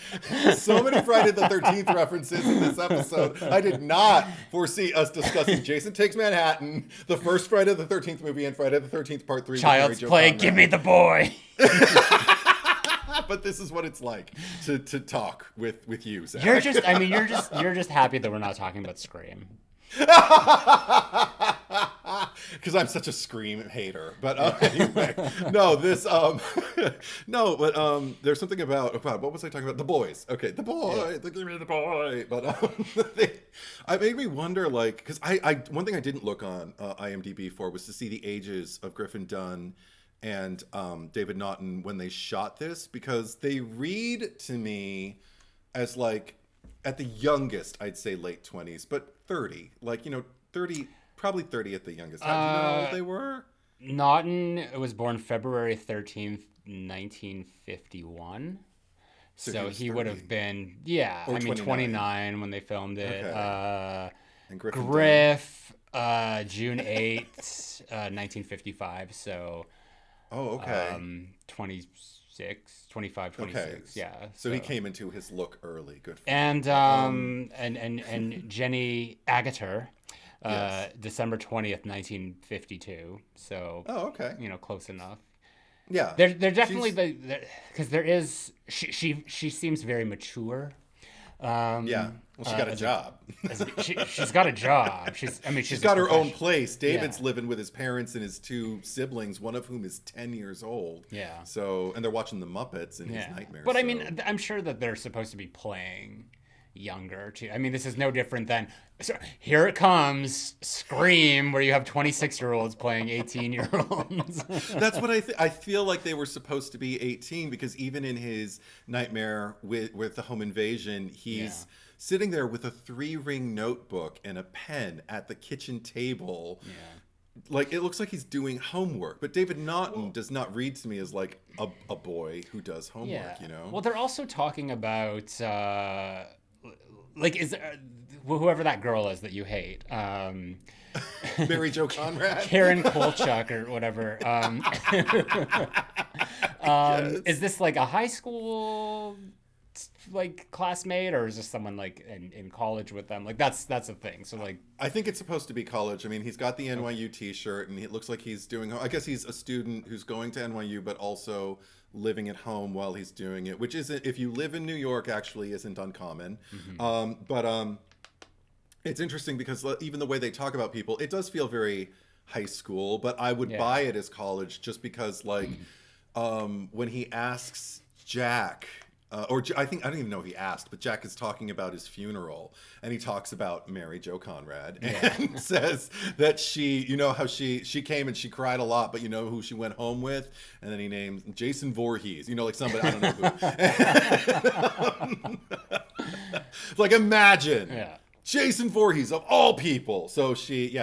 So many Friday the 13th references in this episode. I did not foresee us discussing Jason Takes Manhattan, the first Friday the 13th movie, and Friday the 13th Part 3. Child's Play, give me the boy. But this is what it's like to talk with you, Zack. You're just happy that we're not talking about Scream. Because I'm such a Scream hater. But anyway, no, this no, but there's something about what was I talking about? The boys. Okay, the boy, give me the boy. But it made me wonder, like, because I one thing I didn't look on IMDb for was to see the ages of Griffin Dunn and David Naughton when they shot this, because they read to me as like at the youngest, I'd say late 20s, but 30, like 30, probably 30 at the youngest. How do you know how old they were? Naughton was born February 13th, 1951. So he would have been, I mean, 29 when they filmed it. Okay. And Griff, June 8th, 1955. So, 25, 26, okay. yeah. So he came into his look early. Good for him. And Jenny Agutter, December 20th, 1952. So, close enough. Yeah. They're definitely because there is she seems very mature. Well, she got a job. She's got a job. She's got her own place. David's living with his parents and his two siblings, one of whom is 10 years old. Yeah. So, and they're watching the Muppets in his nightmares. But I mean, I'm sure that they're supposed to be playing younger too. I mean, this is no different than here it comes Scream, where you have 26-year-olds playing 18-year-olds. That's what I feel like they were supposed to be 18, because even in his nightmare with the home invasion, he's sitting there with a 3-ring notebook and a pen at the kitchen table. like, it looks like he's doing homework, but David Naughton does not read to me as like a boy who does homework, you know? Well, they're also talking about like is whoever that girl is that you hate. Mary Jo Conrad, Karen Kolchak or whatever. Yes. Is this like a high school like classmate, or is this someone like in college with them? Like that's a thing. So like, I think it's supposed to be college. I mean, he's got the NYU T-shirt, and it looks like he's doing. I guess he's a student who's going to NYU, but also living at home while he's doing it, which isn't. If you live in New York, actually isn't uncommon. But it's interesting because even the way they talk about people, it does feel very high school. But I would buy it as college just because, like, when he asks Jack. I don't even know if he asked, but Jack is talking about his funeral, and he talks about Mary Jo Conrad and says that how she came and she cried a lot, but you know who she went home with? And then he names Jason Voorhees, like somebody, I don't know who. Like, imagine. Yeah. Jason Voorhees of all people. So she.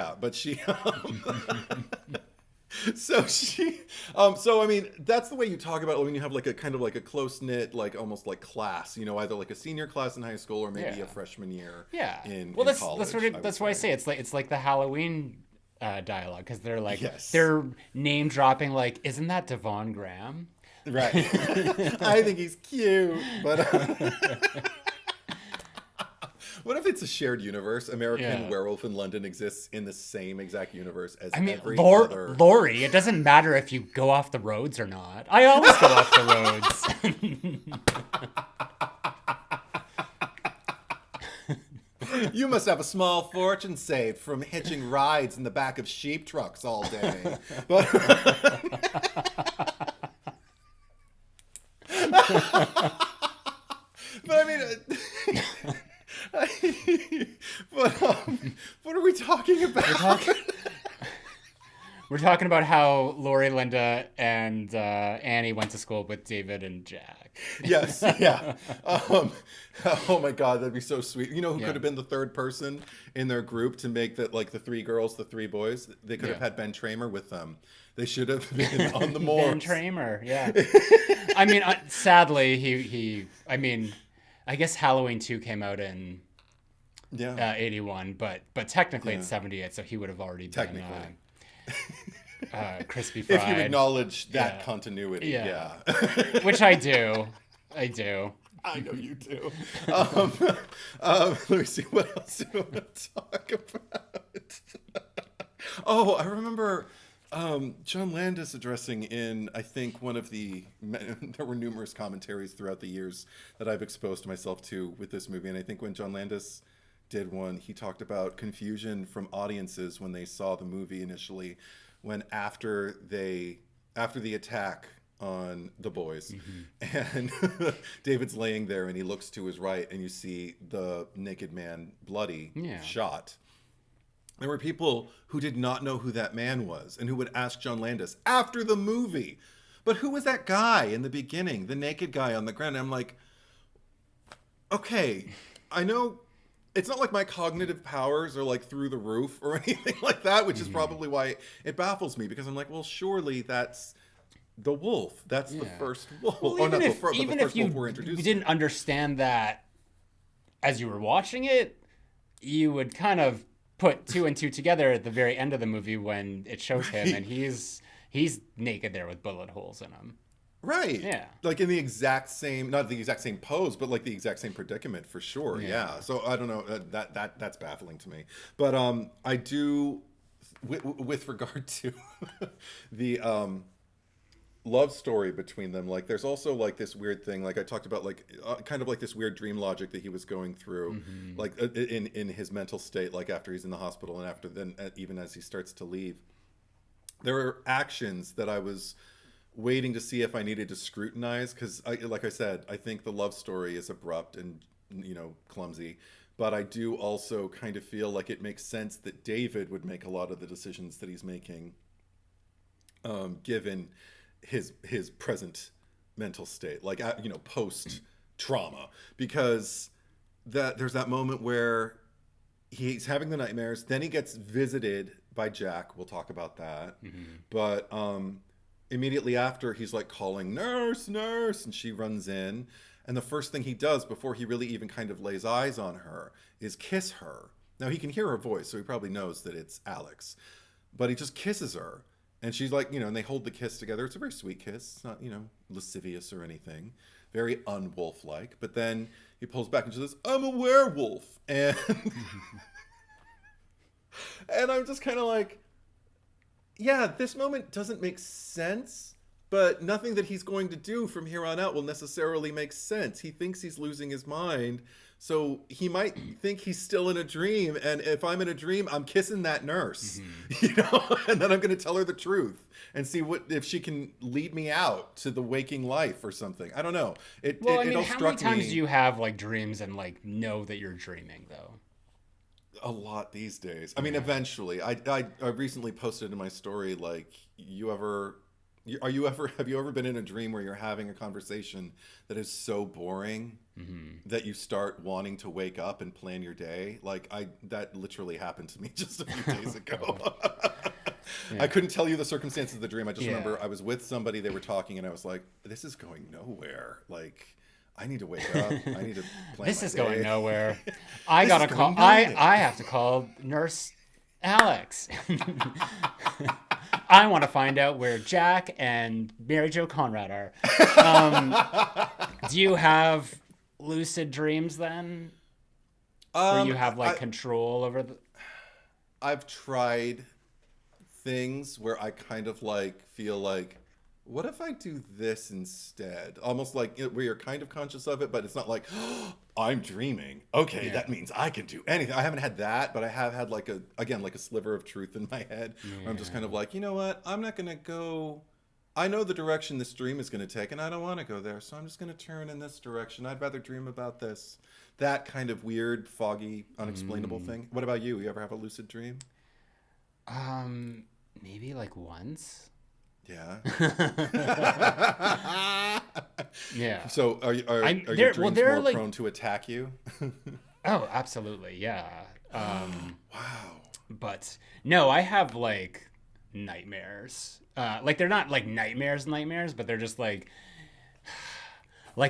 So I mean, that's the way you talk about when you have like a kind of like a close knit, like almost like class, either like a senior class in high school or maybe a freshman year. Yeah. In That's college. that's why I say it's like the Halloween dialogue, because they're like Yes. they're name dropping, like, isn't that Devon Graham? Right. I think he's cute, but. What if it's a shared universe? American Werewolf in London exists in the same exact universe as every other. Laurie, it doesn't matter if you go off the roads or not. I always go off the roads. You must have a small fortune saved from hitching rides in the back of sheep trucks all day. But I mean. But what are we talking about? We're talking about how Laurie, Linda, and Annie went to school with David and Jack. Yes, yeah. Oh my God, that'd be so sweet. You know who could have been the third person in their group to make that, like, the three girls, the three boys? They could have had Ben Tramer with them. They should have been on the moors. Ben Tramer, yeah. I mean, sadly, he. I mean, I guess Halloween 2 came out in 81, but technically it's 78, so he would have already been crispy fried. If you acknowledge that continuity, yeah. Which I do. I know you do. Let me see, what else do I want to talk about? Oh, I remember John Landis addressing in, I think, one of there were numerous commentaries throughout the years that I've exposed myself to with this movie, and I think when John Landis did one, he talked about confusion from audiences when they saw the movie initially, when after the attack on the boys, and David's laying there and he looks to his right and you see the naked man bloody, shot. There were people who did not know who that man was and who would ask John Landis after the movie, but who was that guy in the beginning, the naked guy on the ground? And I'm like, okay, I know it's not like my cognitive powers are like through the roof or anything like that, which is probably why it baffles me, because I'm like, well, surely that's the wolf. That's the first wolf. Well, even if you didn't understand that as you were watching it, you would kind of put two and two together at the very end of the movie when it shows him and he's naked there with bullet holes in him. Right. Yeah. Like in the exact same, not the exact same pose, but like the exact same predicament for sure. Yeah. So I don't know. That's baffling to me. But I do, with regard to the love story between them, like there's also like this weird thing, like I talked about, like kind of like this weird dream logic that he was going through, like in his mental state, like after he's in the hospital and after then, even as he starts to leave. There are actions that I was waiting to see if I needed to scrutinize, because like I said, I think the love story is abrupt and clumsy, but I do also kind of feel like it makes sense that David would make a lot of the decisions that he's making, given his present mental state, like post trauma, because there's that moment where he's having the nightmares, then he gets visited by Jack. We'll talk about that. But immediately after, he's like calling, "Nurse, nurse," and she runs in. And the first thing he does before he really even kind of lays eyes on her is kiss her. Now, he can hear her voice, so he probably knows that it's Alex. But he just kisses her. And she's like, and they hold the kiss together. It's a very sweet kiss. It's not, lascivious or anything. Very unwolf-like. But then he pulls back and she says, "I'm a werewolf." And, and I'm just kind of like, yeah, this moment doesn't make sense. But nothing that he's going to do from here on out will necessarily make sense. He thinks he's losing his mind. So he might think he's still in a dream. And if I'm in a dream, I'm kissing that nurse, and then I'm going to tell her the truth and see if she can lead me out to the waking life or something. I don't know. How many times do you have like dreams and like know that you're dreaming though? A lot these days. I mean, eventually. I recently posted in my story, like, have you ever been in a dream where you're having a conversation that is so boring that you start wanting to wake up and plan your day? Like, that literally happened to me just a few days ago. I couldn't tell you the circumstances of the dream. I just remember I was with somebody, they were talking, and I was like, this is going nowhere. Like, I need to wake up. I need to plan This my is day. Going nowhere. I gotta call. I have to call Nurse Alex. I want to find out where Jack and Mary Jo Conrad are. Do you have lucid dreams then? Where you have like control over the... I've tried things where I kind of like feel like, what if I do this instead? Almost like where you're kind of conscious of it, but it's not like, oh, I'm dreaming. Okay, that means I can do anything. I haven't had that, but I have had like a sliver of truth in my head. Where I'm just kind of like, you know what? I'm not going to go. I know the direction this dream is going to take, and I don't want to go there. So I'm just going to turn in this direction. I'd rather dream about this. That kind of weird, foggy, unexplainable thing. What about you? You ever have a lucid dream? Maybe like once. Yeah. Yeah. So are your dreams more like... prone to attack you? Oh, absolutely. Yeah. Wow. But no, I have like nightmares. Like they're not like nightmares, but they're just like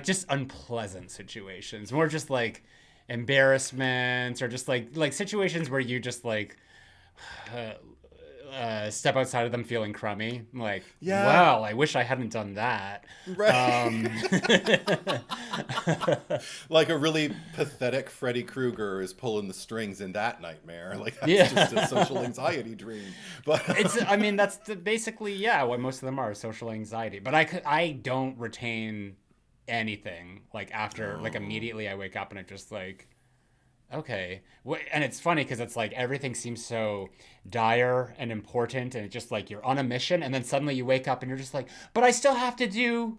just unpleasant situations. More just like embarrassments or just like situations where you just like step outside of them feeling crummy. Like, wow, I wish I hadn't done that. Right. Like a really pathetic Freddy Krueger is pulling the strings in that nightmare. Like, that's just a social anxiety dream. But that's basically, what most of them are, social anxiety. But I don't retain anything. Like, after, like, immediately I wake up and it just, like... Okay. And it's funny because it's like everything seems so dire and important and it's just like you're on a mission and then suddenly you wake up and you're just like, but I still have to do...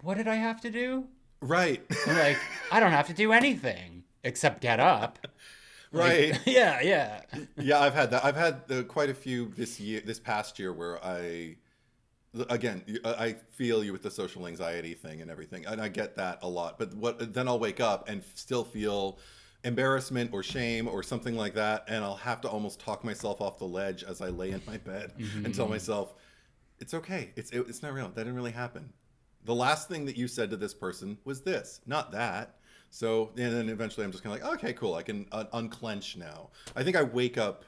What did I have to do? Right. Like, I don't have to do anything except get up. Right. Like, yeah. Yeah, I've had that. I've had quite a few this past year where I feel you with the social anxiety thing and everything. And I get that a lot. But then I'll wake up and still feel embarrassment or shame or something like that. And I'll have to almost talk myself off the ledge as I lay in my bed and tell myself, it's okay. It's not real. That didn't really happen. The last thing that you said to this person was this, not that. So, and then eventually I'm just kind of like, okay, cool. I can unclench now. I think I wake up.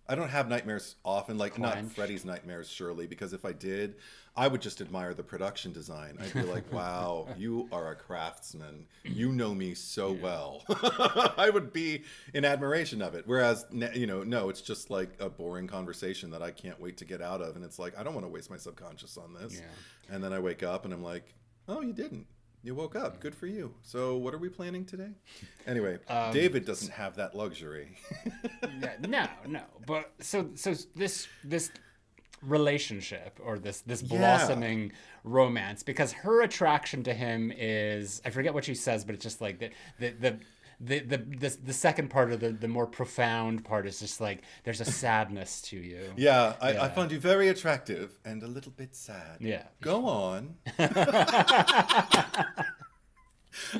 I don't have nightmares often, like not Freddy's nightmares, surely, because if I did, I would just admire the production design. I'd be like, wow, you are a craftsman. You know me so well. I would be in admiration of it. Whereas, no, it's just like a boring conversation that I can't wait to get out of. And it's like, I don't want to waste my subconscious on this. Yeah. And then I wake up and I'm like, oh, you didn't. You woke up. Good for you. So what are we planning today? Anyway, David doesn't have that luxury. No. But so this relationship or this blossoming romance, because her attraction to him is, I forget what she says, but it's just like the second part of the more profound part is just like there's a sadness to you. Yeah, I found you very attractive and a little bit sad. Yeah. Go on.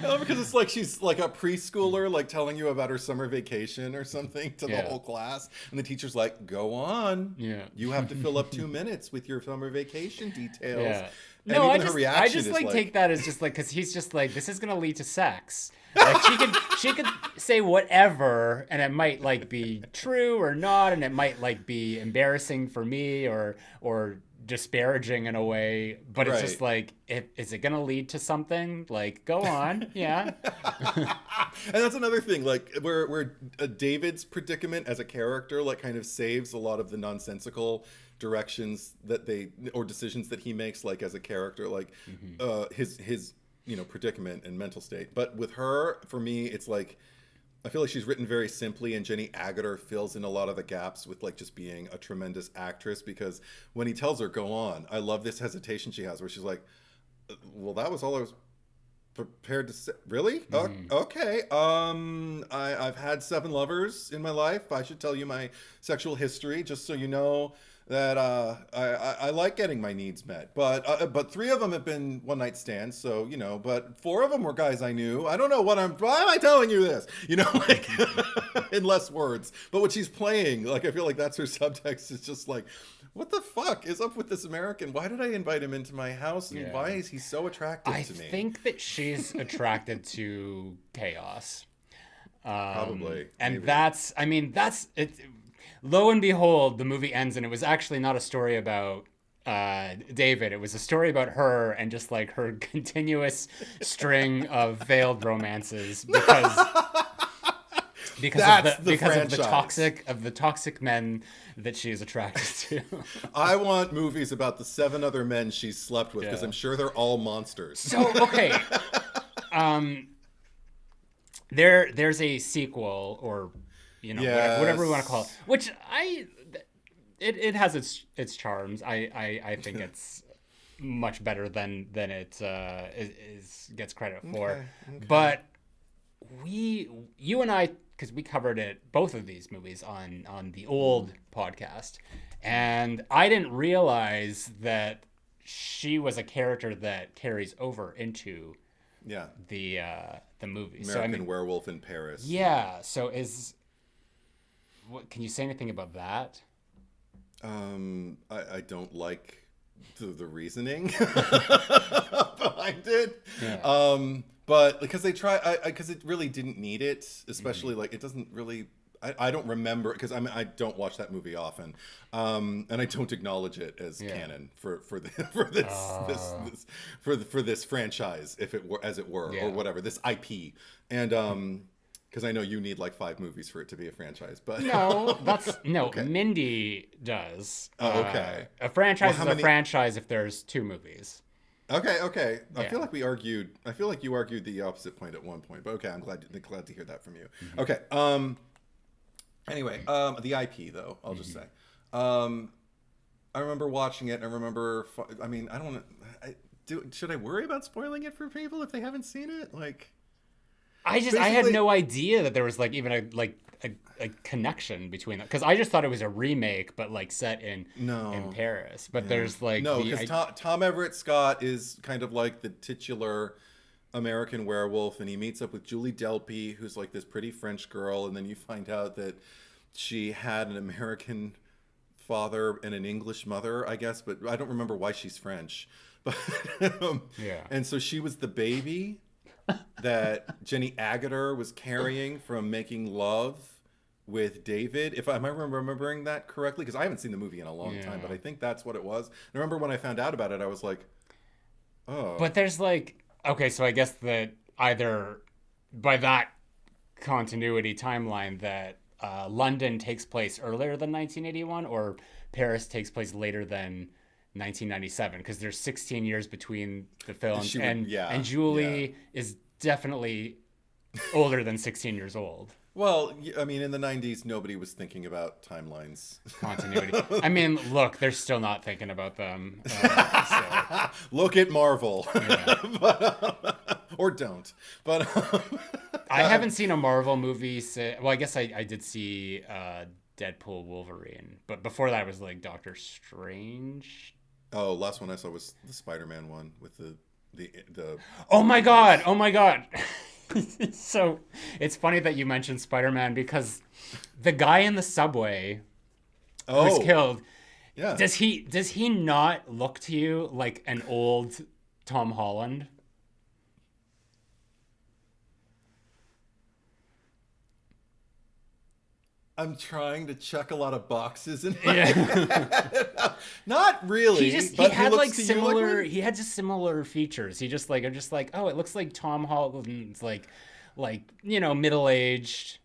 Oh, because it's like she's like a preschooler, like telling you about her summer vacation or something to the whole class, and the teacher's like, "Go on, you have to fill up 2 minutes with your summer vacation details." Yeah. And No, even her reaction I just is like take that as just like, because he's just like, this is gonna lead to sex. Like she could say whatever, and it might like be true or not, and it might like be embarrassing for me or disparaging in a way, but it's just like, is it gonna lead to something? Like, go on. Yeah. And that's another thing, like where David's predicament as a character like kind of saves a lot of the nonsensical directions that or decisions that he makes, like as a character, like his predicament and mental state. But with her, for me, it's like, I feel like she's written very simply, and Jenny Agutter fills in a lot of the gaps with like just being a tremendous actress, because when he tells her, "Go on," I love this hesitation she has where she's like, "Well, that was all I was prepared to say." Really? Okay. I've had 7 lovers in my life. I should tell you my sexual history just so you know that I like getting my needs met, but 3 of them have been one night stands, so but 4 of them were guys I knew. I don't know why am I telling you this, like in less words. But what she's playing, like, I feel like that's her subtext. It's just like, what the fuck is up with this American? Why did I invite him into my house, and why is he so attractive to me? I think that she's attracted to chaos. Probably. And maybe. that's it. Lo and behold, the movie ends, and it was actually not a story about David. It was a story about her and just like her continuous string of failed romances because of the toxic men that she is attracted to. I want movies about the 7 other men she's slept with, because I'm sure they're all monsters. So okay, there's a sequel, or whatever we want to call it, which it has its charms. I think it's much better than it gets credit for. Okay. But you and I, because we covered both of these movies on the old podcast, and I didn't realize that she was a character that carries over into the movie. American Werewolf in Paris. Yeah. So can you say anything about that? I don't like the reasoning behind it. Yeah. But because because it really didn't need it, especially like it doesn't really. I don't remember, because I don't watch that movie often, and I don't acknowledge it as canon for this franchise, if it were, as it were, or whatever, this IP, and because I know you need like 5 movies for it to be a franchise, but no, Okay. Mindy does. Oh, okay. A franchise is a franchise if there's 2 movies. Okay. I feel like you argued the opposite point at one point, but okay, I'm glad to hear that from you. Mm-hmm. Okay. Anyway, the IP though, I'll just say, I remember watching it, and I remember. I mean, I don't. Should I worry about spoiling it for people if they haven't seen it? Like, I had no idea that there was like even a connection between them, because I just thought it was a remake, but like set in Paris. But there's like because Tom Everett Scott is kind of like the titular American Werewolf, and he meets up with Julie Delpy, who's like this pretty French girl, and then you find out that she had an American father and an English mother, I guess, but I don't remember why she's French. But and so she was the baby that Jenny Agutter was carrying from making love with David. Am I remembering that correctly? Because I haven't seen the movie in a long time, but I think that's what it was. And I remember when I found out about it, I was like, oh. But there's like, okay, so I guess that either by that continuity timeline that London takes place earlier than 1981, or Paris takes place later than 1997, because there's 16 years between the films, and Julie is definitely older than 16 years old. Well, I mean, in the 90s, nobody was thinking about timelines. Continuity. I mean, look, they're still not thinking about them. Look at Marvel. Or don't. But I haven't seen a Marvel movie well, I guess I did see Deadpool Wolverine, but before that it was like Doctor Strange. Oh, last one I saw was the Spider-Man one with the the. Oh my god! Oh my god! So it's funny that you mentioned Spider-Man because the guy in the subway who's killed. Yeah. Does he not look to you like an old Tom Holland? I'm trying to check a lot of boxes in my head. Not really. He had like similar. He had just similar features. He just like I'm just like, oh, it looks like Tom Holland's like middle aged.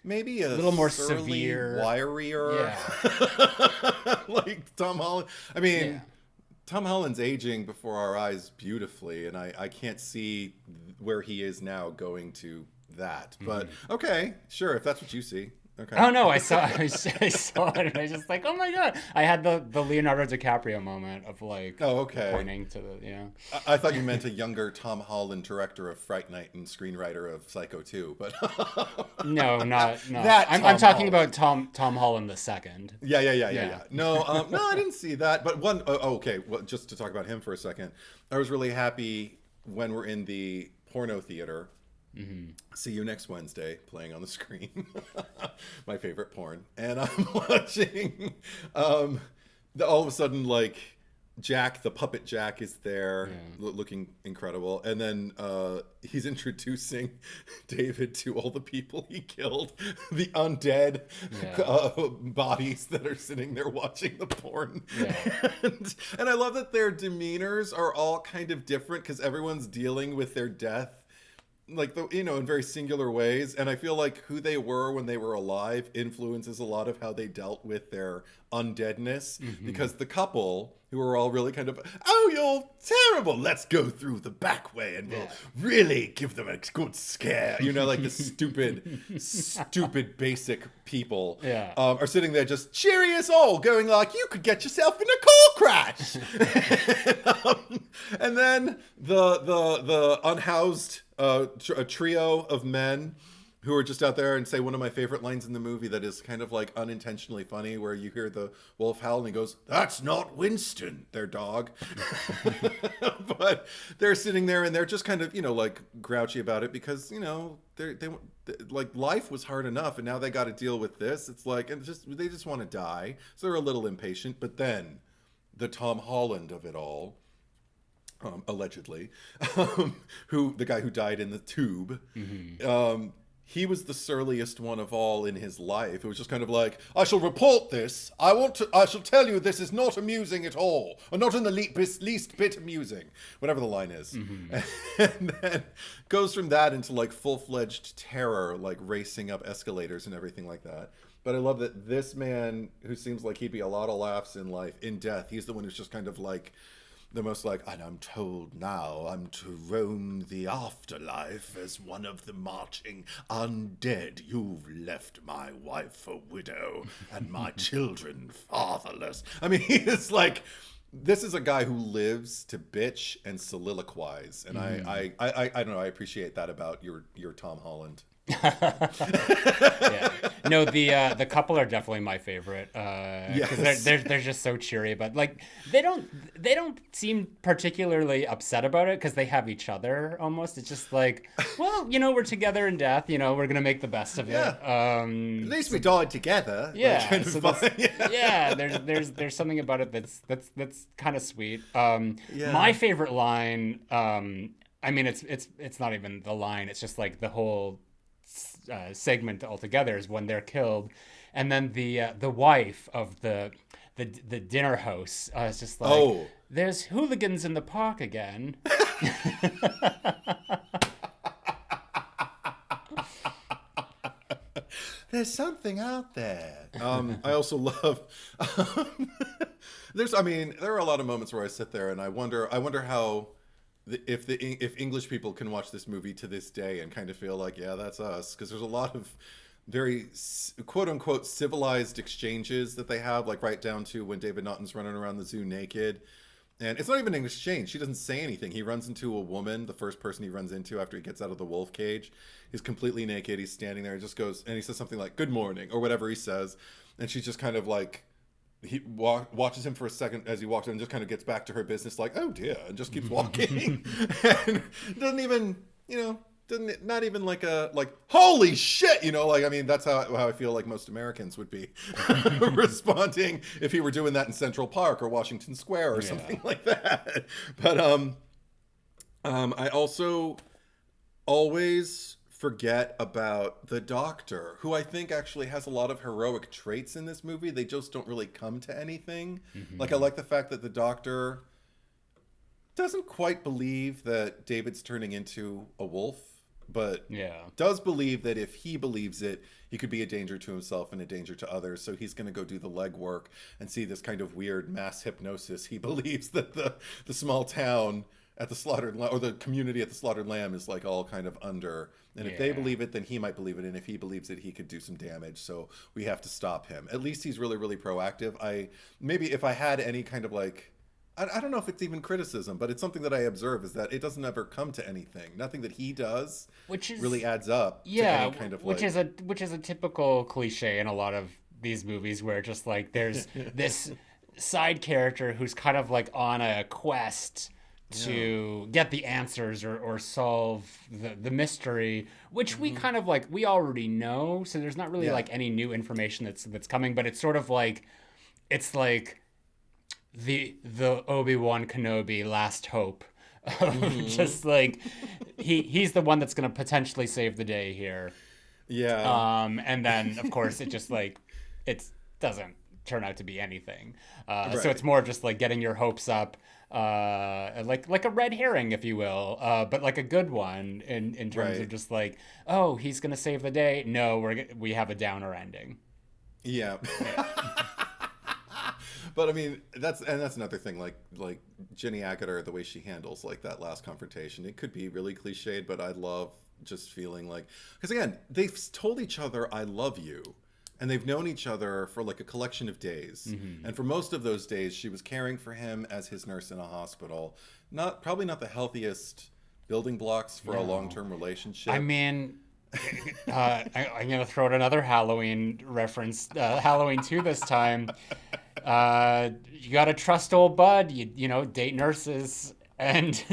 Maybe a little more surly, severe, wirier. Yeah. Like Tom Holland. I mean, Tom Holland's aging before our eyes beautifully, and I can't see where he is now going to that. But okay, sure, if that's what you see. Okay. Oh no, I saw it, and I was just like, oh my god! I had the Leonardo DiCaprio moment of like, pointing to the I thought you meant a younger Tom Holland, director of Fright Night and screenwriter of Psycho 2, but no. That I'm talking about Tom Holland the second. Yeah. No, I didn't see that. But okay. Well, just to talk about him for a second, I was really happy when we're in the porno theater. Mm-hmm. See you next Wednesday, playing on the screen. My favorite porn. And I'm watching all of a sudden, like, Jack, the puppet Jack, is there, looking incredible. And then he's introducing David to all the people he killed, the undead bodies that are sitting there watching the porn. Yeah. And I love that their demeanors are all kind of different because everyone's dealing with their death, like, in very singular ways. And I feel like who they were when they were alive influences a lot of how they dealt with their undeadness. Mm-hmm. Because the couple, who are all really kind of, oh, you're terrible, let's go through the back way and we'll really give them a good scare. Like the stupid basic people are sitting there just cheery as all, going like, you could get yourself in a car crash. And then the unhoused a trio of men who are just out there and say one of my favorite lines in the movie that is kind of like unintentionally funny, where you hear the wolf howl and he goes, "That's not Winston," their dog. But they're sitting there and they're just kind of, like grouchy about it because, they like, life was hard enough and now they got to deal with this. It's like, and they just want to die. So they're a little impatient. But then the Tom Holland of it all, allegedly, the guy who died in the tube, he was the surliest one of all in his life. It was just kind of like, I shall report this. I shall tell you this is not amusing at all, or not in the least bit amusing, whatever the line is. Mm-hmm. And then goes from that into like full-fledged terror, like racing up escalators and everything like that. But I love that this man, who seems like he'd be a lot of laughs in life, in death, he's the one who's just kind of like the most like, and I'm told now I'm to roam the afterlife as one of the marching undead. You've left my wife a widow and my children fatherless. I mean, he is like, this is a guy who lives to bitch and soliloquize. And I don't know, I appreciate that about your Tom Holland. No, the couple are definitely my favorite because they're just so cheery, but like they don't seem particularly upset about it because they have each other almost. It's just like, well, we're together in death, we're gonna make the best of it. At least we died together. There's something about it that's kind of sweet. My favorite line, I mean, it's not even the line, it's just like the whole segment altogether is when they're killed, and then the wife of the dinner host is just like, there's hooligans in the park again. There's something out there. I also love there are a lot of moments where I sit there and I wonder how if English people can watch this movie to this day and kind of feel like, yeah, that's us, because there's a lot of very quote unquote civilized exchanges that they have, like right down to when David Naughton's running around the zoo naked. And it's not even an exchange. She doesn't say anything. He runs into a woman, the first person he runs into after he gets out of the wolf cage. He's completely naked. He's standing there and just goes, and he says something like, "Good morning," or whatever he says. And she's just kind of like he watches him for a second as he walks in and just kind of gets back to her business like, oh dear, and just keeps walking. And doesn't even, not even like holy shit, like, I mean, that's how I feel like most Americans would be responding if he were doing that in Central Park or Washington Square or something like that. But I also always forget about the doctor, who I think actually has a lot of heroic traits in this movie. They just don't really come to anything. Like, I like the fact that the doctor doesn't quite believe that David's turning into a wolf, but does believe that if he believes it, he could be a danger to himself and a danger to others. So he's going to go do the legwork and see this kind of weird mass hypnosis. He believes that the small town at the slaughtered lamb, or the community at the slaughtered lamb, is like all kind of under. And if they believe it, then he might believe it. And if he believes it, he could do some damage. So we have to stop him. At least he's really, really proactive. Maybe if I had any kind of like, I don't know if it's even criticism, but it's something that I observe, is that it doesn't ever come to anything. Nothing that he does really adds up to any kind of which is a typical cliche in a lot of these movies, where just like there's this side character who's kind of like on a quest to get the answers or solve the mystery, which we kind of like, we already know, so there's not really like any new information that's coming, but it's sort of like, it's like the Obi-Wan Kenobi last hope. Just like he's the one that's going to potentially save the day here. And then of course it just like it doesn't turn out to be anything. So it's more of just like getting your hopes up, like a red herring, if you will, but like a good one in terms of just like, oh, he's gonna save the day. No, we have a downer ending. But I mean, that's another thing. Like Jenny Agutter, the way she handles like that last confrontation, it could be really cliched, but I love just feeling like, because again, they've told each other "I love you," and they've known each other for like a collection of days. And for most of those days, she was caring for him as his nurse in a hospital. Probably not the healthiest building blocks for a long-term relationship. I mean, I'm gonna throw out another Halloween reference. Halloween 2 this time. You gotta trust old bud. You know, date nurses and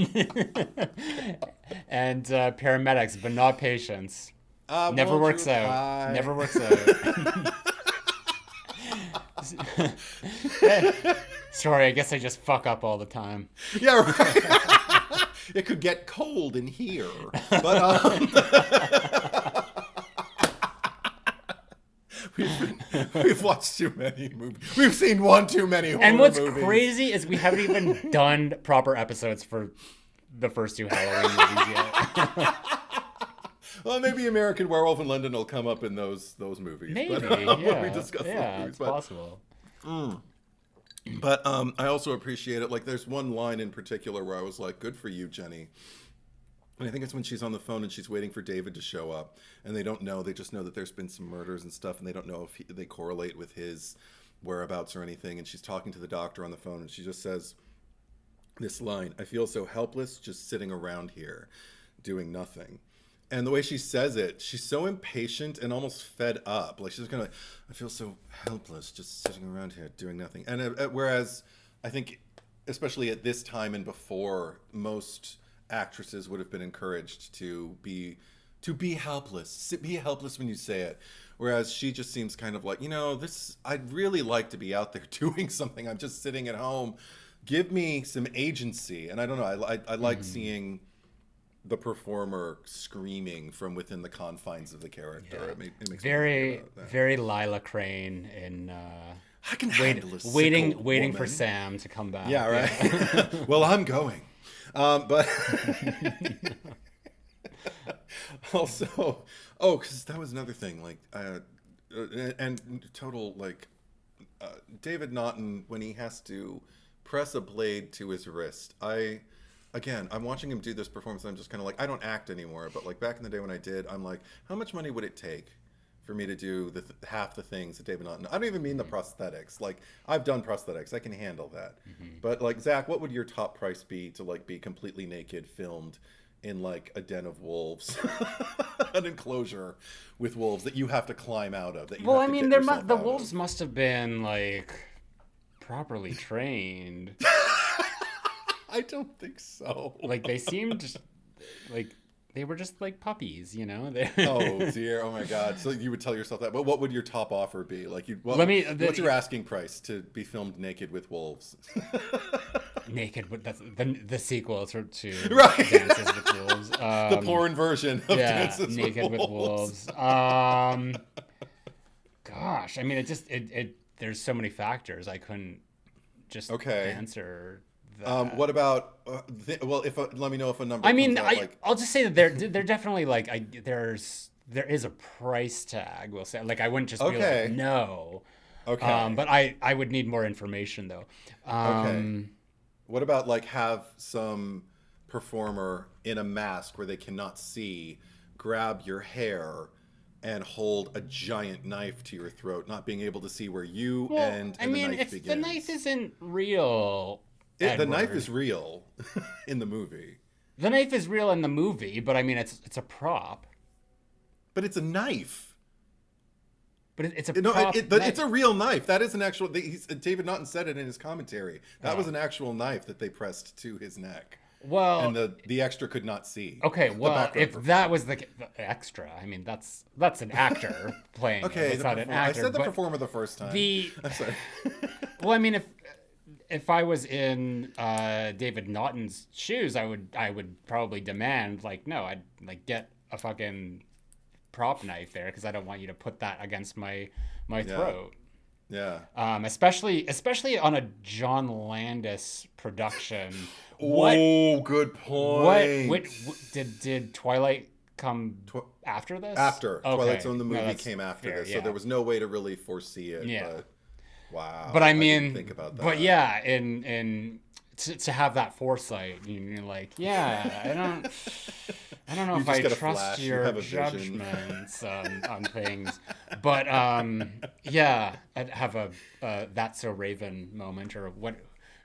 and paramedics, but not patients. Never works out. Never works out. Sorry, I guess I just fuck up all the time. Yeah, right. It could get cold in here, but we've watched too many movies. We've seen one too many horror movies. And what's crazy is we haven't even done proper episodes for the first 2 Halloween movies yet. Well, maybe American Werewolf in London will come up in those movies. Maybe, when we discuss those movies. It's possible. But I also appreciate it. Like, there's one line in particular where I was like, good for you, Jenny. And I think it's when she's on the phone and she's waiting for David to show up. And they don't know. They just know that there's been some murders and stuff. And they don't know if they correlate with his whereabouts or anything. And she's talking to the doctor on the phone. And she just says this line, I feel so helpless just sitting around here doing nothing. And the way she says it, she's so impatient and almost fed up. Like, she's kind of like, I feel so helpless just sitting around here doing nothing. And whereas I think, especially at this time and before, most actresses would have been encouraged to be helpless. Be helpless when you say it. Whereas she just seems kind of like, I'd really like to be out there doing something. I'm just sitting at home. Give me some agency. And I don't know. I like seeing the performer screaming from within the confines of the character. Yeah. It makes very, very Lila Crane in I can handle a waiting woman. for Sam to come back. Yeah, right. Yeah. Well, I'm going. But also, because that was another thing. Like, and total like David Naughton, when he has to press a blade to his wrist. I'm watching him do this performance, and I'm just kind of like, I don't act anymore, but like back in the day when I did, I'm like, how much money would it take for me to do half the things that David Naughton? I don't even mean the prosthetics. Like, I've done prosthetics, I can handle that. But like, Zach, what would your top price be to like be completely naked, filmed in like a den of wolves, an enclosure with wolves that you have to climb out of? The wolves must have been like properly trained. I don't think so. Like they seemed like they were just like puppies, you know? Oh dear! Oh my God! So you would tell yourself that, but what would your top offer be? Like, what's your asking price to be filmed naked with wolves? Naked with the sequel to right. Dances with Wolves. The porn version of Dances Naked with Wolves. Gosh, I mean, it there's so many factors I couldn't just answer. What about? Let me know if a number. I mean, I'll just say that they're definitely like there is a price tag. We'll say like I wouldn't just be like no. Okay. But I would need more information though. Okay. What about like have some performer in a mask where they cannot see grab your hair and hold a giant knife to your throat, not being able to see where you end and the knife begins? The knife isn't real. The knife is real in the movie. The knife is real in the movie, but I mean, it's a prop. But it's a knife. But it's a prop. It's a real knife. That is an actual. David Naughton said it in his commentary. That was an actual knife that they pressed to his neck. Well, and the extra could not see. Okay, well, if that was the extra, I mean, that's an actor playing. Okay, it's not an actor. I said the performer the first time. I'm sorry. Well, I mean, if I was in David Naughton's shoes, I would probably demand like, no, I'd like get a fucking prop knife there because I don't want you to put that against my throat. Yeah. Especially on a John Landis production. Good point. What did Twilight come after this? After Twilight Zone, the movie came after this, so there was no way to really foresee it. Yeah. But, wow. But I mean, didn't think about that. But yeah, to have that foresight, you're like, yeah, I don't know if I trust your judgments on things, but yeah, I'd have a That's So Raven moment, or what?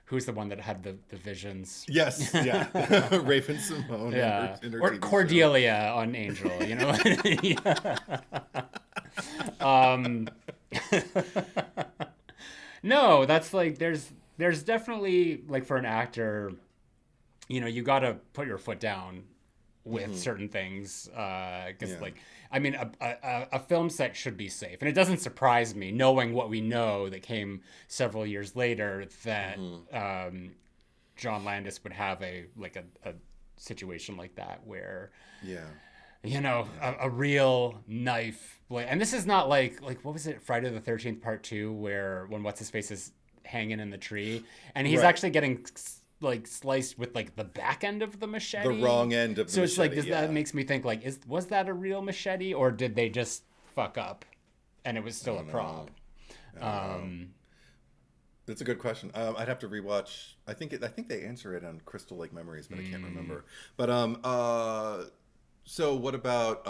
Who's the one that had the visions? Yes, yeah, Raven Simone. Yeah, in her or TV Cordelia on Angel. You know. No, that's like there's definitely like for an actor, you know, you got to put your foot down with certain things because like I mean a film set should be safe, and it doesn't surprise me knowing what we know that came several years later that John Landis would have a situation like that where you know a real knife, and this is not like what was it, Friday the 13th Part 2, where when what's his face is hanging in the tree and he's actually getting like sliced with like the back end of the machete, the wrong end of the machete. So it's like that makes me think like was that a real machete or did they just fuck up and it was still a prop? That's a good question. I'd have to rewatch. I think they answer it on Crystal Lake Memories, but I can't remember. But so what about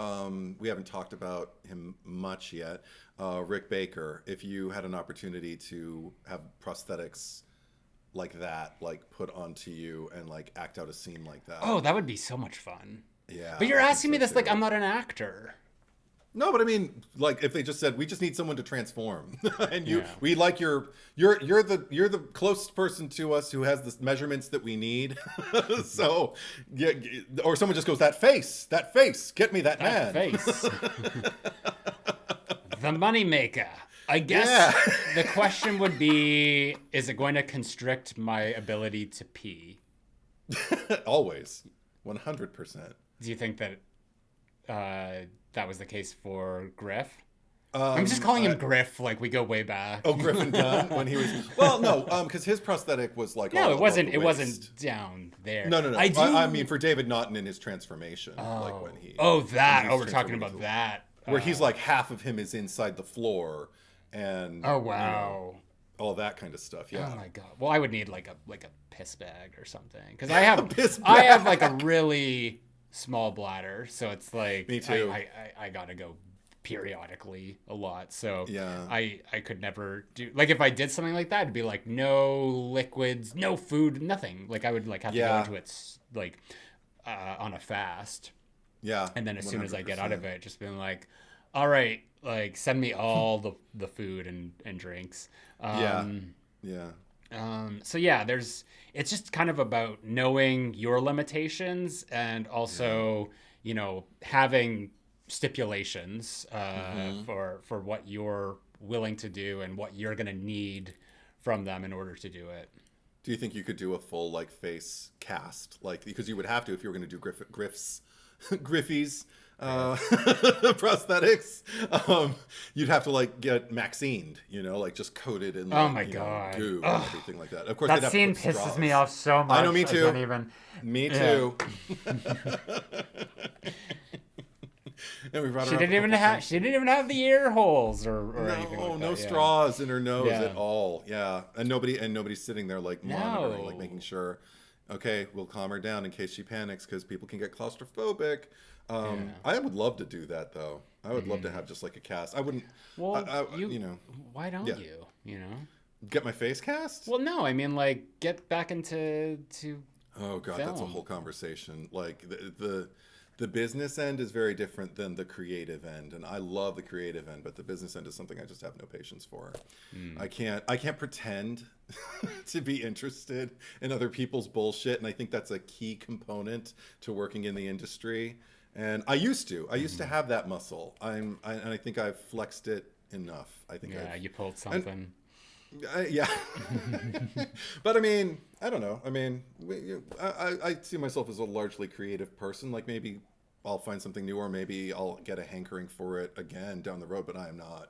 we haven't talked about him much yet. Rick Baker, if you had an opportunity to have prosthetics like that, like put onto you and like act out a scene like that. Oh, that would be so much fun. Yeah. But you're asking me this like I'm not an actor. No, but I mean, like if they just said we just need someone to transform, and we like you're the closest person to us who has the measurements that we need. So yeah, or someone just goes that face, get me that man. Face. The moneymaker. I guess the question would be, is it going to constrict my ability to pee? Always. 100%. Do you think that that was the case for Griff? I'm just calling him Griff, like we go way back. Oh, Griffin Dunn when he was. Well, no, because his prosthetic was like. No, it wasn't. It wasn't down there. No. I mean, for David Naughton in his transformation, like when he. Oh, that. Oh, we're talking about that. Where he's like half of him is inside the floor, and. Oh wow. You know, all that kind of stuff. Yeah. Oh my god. Well, I would need like a piss bag or something because I have like a really small bladder, so it's like me too. I gotta go periodically a lot, so yeah, I could never do like if I did something like that, it'd be like no liquids, no food, nothing. Like I would like have to go into it like on a fast. Yeah, and then as soon as I get out of it, just being like, all right, like send me all the food and drinks. Yeah. So yeah, it's just kind of about knowing your limitations and also, having stipulations for what you're willing to do and what you're going to need from them in order to do it. Do you think you could do a full like face cast? Like, because you would have to if you were going to do Griffey's prosthetics. You'd have to like get Maxine'd, like just coated in like, God, goo and everything like that. Of course, that scene pisses me off so much. I know, me too. Me too. And we she didn't even have the ear holes or anything like that. No straws in her nose at all. Yeah, and nobody's sitting there like monitoring, like making sure. Okay, we'll calm her down in case she panics because people can get claustrophobic. I would love to do that though. I would love to have just like a cast. I wouldn't. Well, why don't you? Get my face cast? Well, no. I mean, like, get back into Oh God, film. That's a whole conversation. Like the business end is very different than the creative end, and I love the creative end, but the business end is something I just have no patience for. I can't pretend to be interested in other people's bullshit, and I think that's a key component to working in the industry. And I used to have that muscle. And I think I've flexed it enough. I think you pulled something. Yeah. But I mean, I don't know. I mean, I see myself as a largely creative person. Like maybe I'll find something new, or maybe I'll get a hankering for it again down the road, but I am not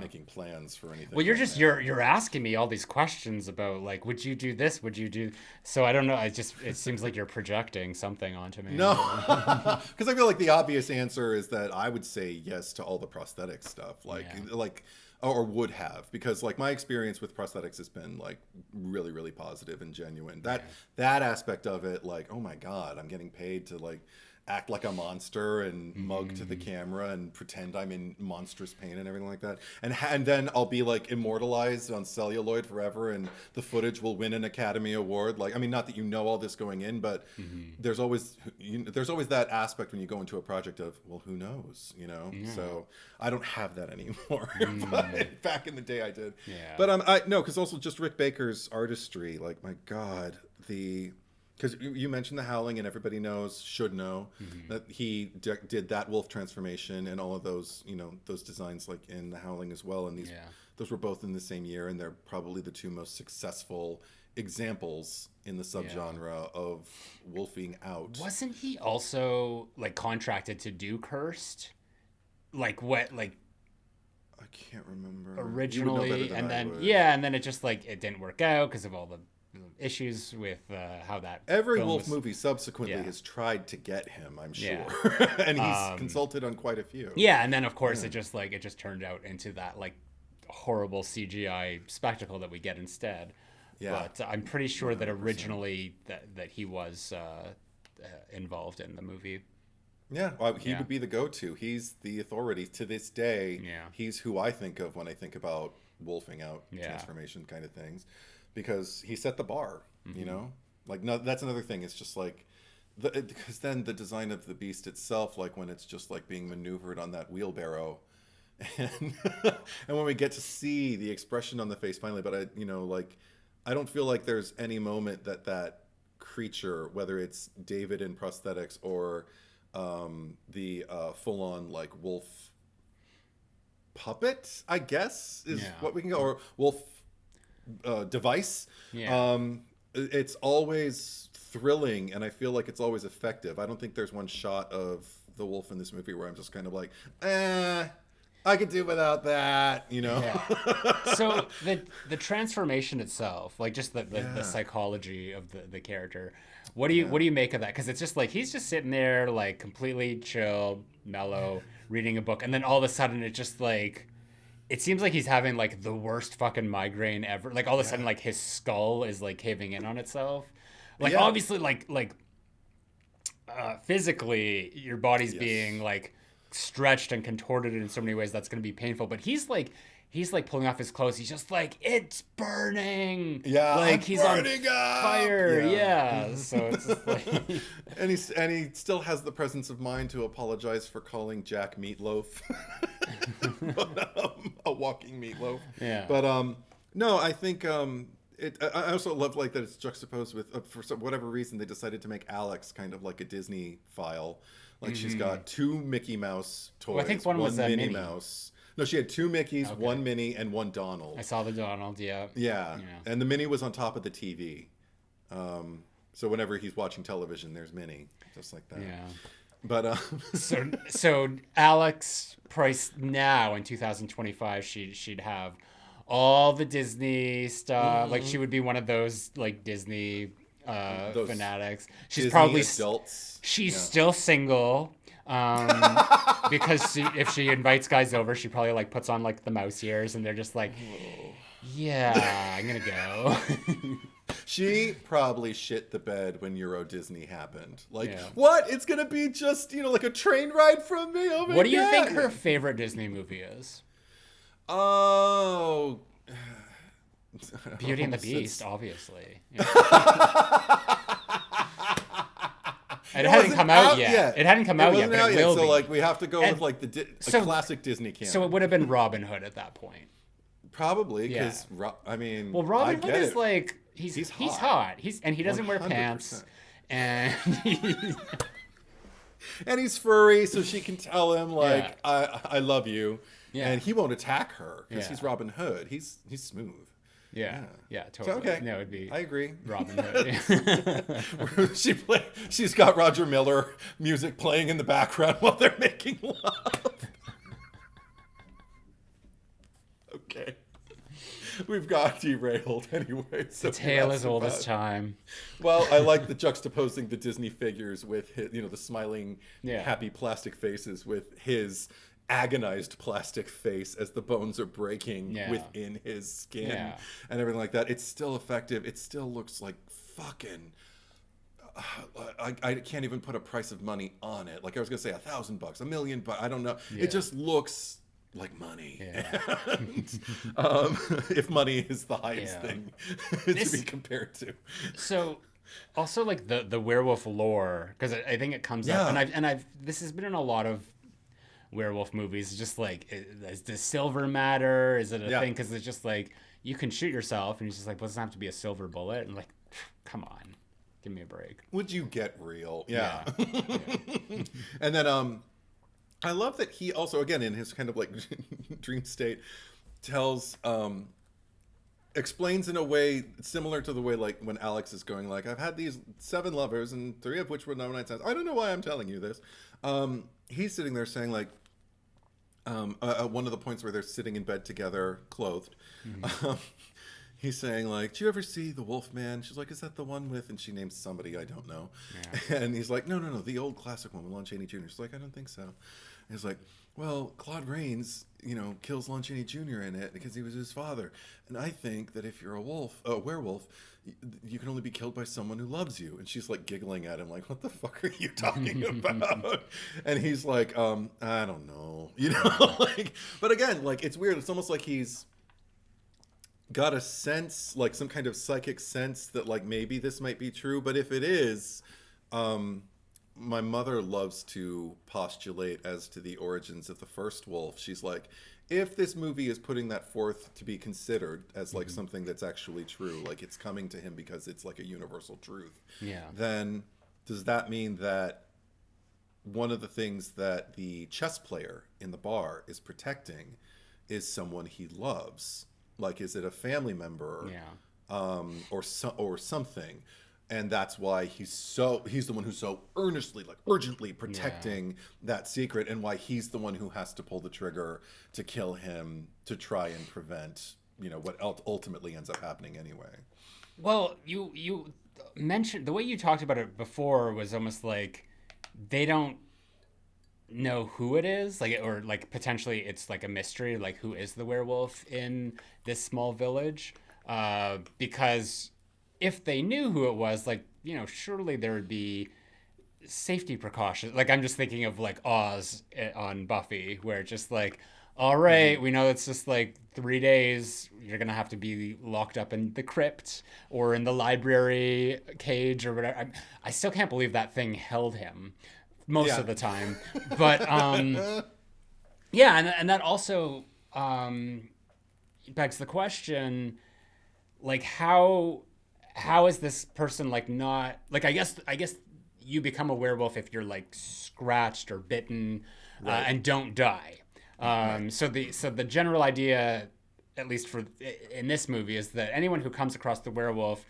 making plans for anything. Well, you're asking me all these questions about like, would you do this? Would you do? So I don't know. It seems like you're projecting something onto me. No, because I feel like the obvious answer is that I would say yes to all the prosthetic stuff. Or would have, because like my experience with prosthetics has been like really, really positive and genuine. That aspect of it, like, oh my God, I'm getting paid to like act like a monster and mug to the camera and pretend I'm in monstrous pain and everything like that. And then I'll be like immortalized on celluloid forever, and the footage will win an Academy Award. Like, I mean, not that you know all this going in, but there's always that aspect when you go into a project of, well, who knows, So I don't have that anymore. But back in the day I did. Yeah. But no, because also just Rick Baker's artistry, like, my God, because you mentioned The Howling, and everybody should know that he did that wolf transformation and all of those, those designs like in The Howling as well. And those were both in the same year, and they're probably the two most successful examples in the subgenre of wolfing out. Wasn't he also like contracted to do Cursed? Like what? Like I can't remember originally, and then it just like it didn't work out because of all the issues with how that every wolf movie subsequently has tried to get him, I'm sure. And he's consulted on quite a few. And then of course it just turned out into that like horrible CGI spectacle that we get instead. But I'm pretty sure 100%. That originally that he was involved in the movie. He would be the go-to. He's the authority to this day. He's who I think of when I think about wolfing out transformation kind of things. Because he set the bar, like that's another thing. It's just like, because then the design of the beast itself, like when it's just like being maneuvered on that wheelbarrow, and when we get to see the expression on the face finally, but I don't feel like there's any moment that creature, whether it's David in prosthetics or the full-on like wolf puppet, I guess is what we can go, or wolf device. It's always thrilling, and I feel like it's always effective. I don't think there's one shot of the wolf in this movie where I'm just kind of like, I could do without that, So the transformation itself, like just the psychology of the character, what do you make of that? Because it's just like he's just sitting there like completely chill, mellow, reading a book, and then all of a sudden it just like, it seems like he's having like the worst fucking migraine ever. Like all of a sudden, like his skull is like caving in on itself. Like obviously, like physically, your body's being like stretched and contorted in so many ways that's going to be painful. But he's like pulling off his clothes. He's just like, it's burning. Yeah, like he's burning on fire. Yeah. So it's just like, and he still has the presence of mind to apologize for calling Jack Meatloaf. But, a walking meatloaf. Yeah. But no, I think I also love like that it's juxtaposed with whatever reason they decided to make Alex kind of like a Disney file. Like she's got 2 Mickey Mouse toys, I think one was a Minnie Minnie. Mouse. No, she had 2 Mickeys, 1 Minnie, and 1 Donald. I saw the Donald, yeah. Yeah, and the Minnie was on top of the TV. So whenever he's watching television, there's Minnie, just like that. Yeah. But so Alex Price now in 2025, she'd have all the Disney stuff. Like she would be one of those like Disney those fanatics. She's Disney probably adults. She's still single. Because if she invites guys over, she probably like puts on like the mouse ears, and they're just like, yeah, I'm gonna go. She probably shit the bed when Euro Disney happened. Like, what? It's gonna be just like a train ride from me. Oh my God. What do you think her favorite Disney movie is? Oh, Beauty and the Beast, obviously. It hadn't come out yet. It hadn't come out yet, but it will be. So like we have to go with like the classic Disney canon. So it would have been Robin Hood at that point. Probably, because I mean, well, Robin Hood is like he's hot. And he doesn't 100%. Wear pants, and and he's furry, so she can tell him like I love you, and he won't attack her because he's Robin Hood. He's smooth. Yeah, totally. So, okay. No, it'd be. I agree. Robin Hood. She's got Roger Miller music playing in the background while they're making love. Okay. We've got derailed anyway. So the tale as old as time. Well, I like the juxtaposing the Disney figures with his, the smiling, happy plastic faces with his agonized plastic face as the bones are breaking within his skin and everything like that. It's still effective. It still looks like fucking. I can't even put a price of money on it. Like I was gonna say $1,000, $1 million, but I don't know. It just looks like money. And, if money is the highest thing to be compared to. So also like the werewolf lore, because I think it comes up, and I've this has been in a lot of werewolf movies. Just like, does silver matter? Is it a thing? Because it's just like you can shoot yourself, and it's just like, well, it doesn't have to be a silver bullet. And like, come on, give me a break. Would you get real? Yeah. And then I love that he also, again, in his kind of like dream state, explains in a way similar to the way like when Alex is going like, I've had these 7 lovers and 3 of which were no night stands. I don't know why I'm telling you this. He's sitting there saying like, one of the points where they're sitting in bed together, clothed. He's saying like, do you ever see The Wolf Man? She's like, is that the one with, and she names somebody I don't know. And he's like, no, the old classic one with Lon Chaney Jr. She's like, I don't think so. And he's like, well, Claude Rains, kills Lon Chaney Jr. in it because he was his father. And I think that if you're a werewolf, you can only be killed by someone who loves you. And she's like giggling at him like, what the fuck are you talking about? And he's like, I don't know, like, but again, like, it's weird. It's almost like he's got a sense, like some kind of psychic sense that like maybe this might be true. But if it is, my mother loves to postulate as to the origins of the first wolf. She's like, if this movie is putting that forth to be considered as like something that's actually true, like it's coming to him because it's like a universal truth, then does that mean that one of the things that the chess player in the bar is protecting is someone he loves? Like, is it a family member or something? And that's why he's the one who's so earnestly, like urgently protecting that secret, and why he's the one who has to pull the trigger to kill him to try and prevent, what ultimately ends up happening anyway. Well, you mentioned the way you talked about it before was almost like they don't know who it is, like, or like potentially it's like a mystery, like who is the werewolf in this small village, because if they knew who it was, like, surely there would be safety precautions. Like, I'm just thinking of like Oz on Buffy, where it's just like, all right, we know it's just like 3 days. You're going to have to be locked up in the crypt or in the library cage or whatever. I still can't believe that thing held him most of the time. But, and that also begs the question, like how is this person like not like I guess you become a werewolf if you're like scratched or bitten and don't die. So the general idea, at least for in this movie, is that anyone who comes across the werewolf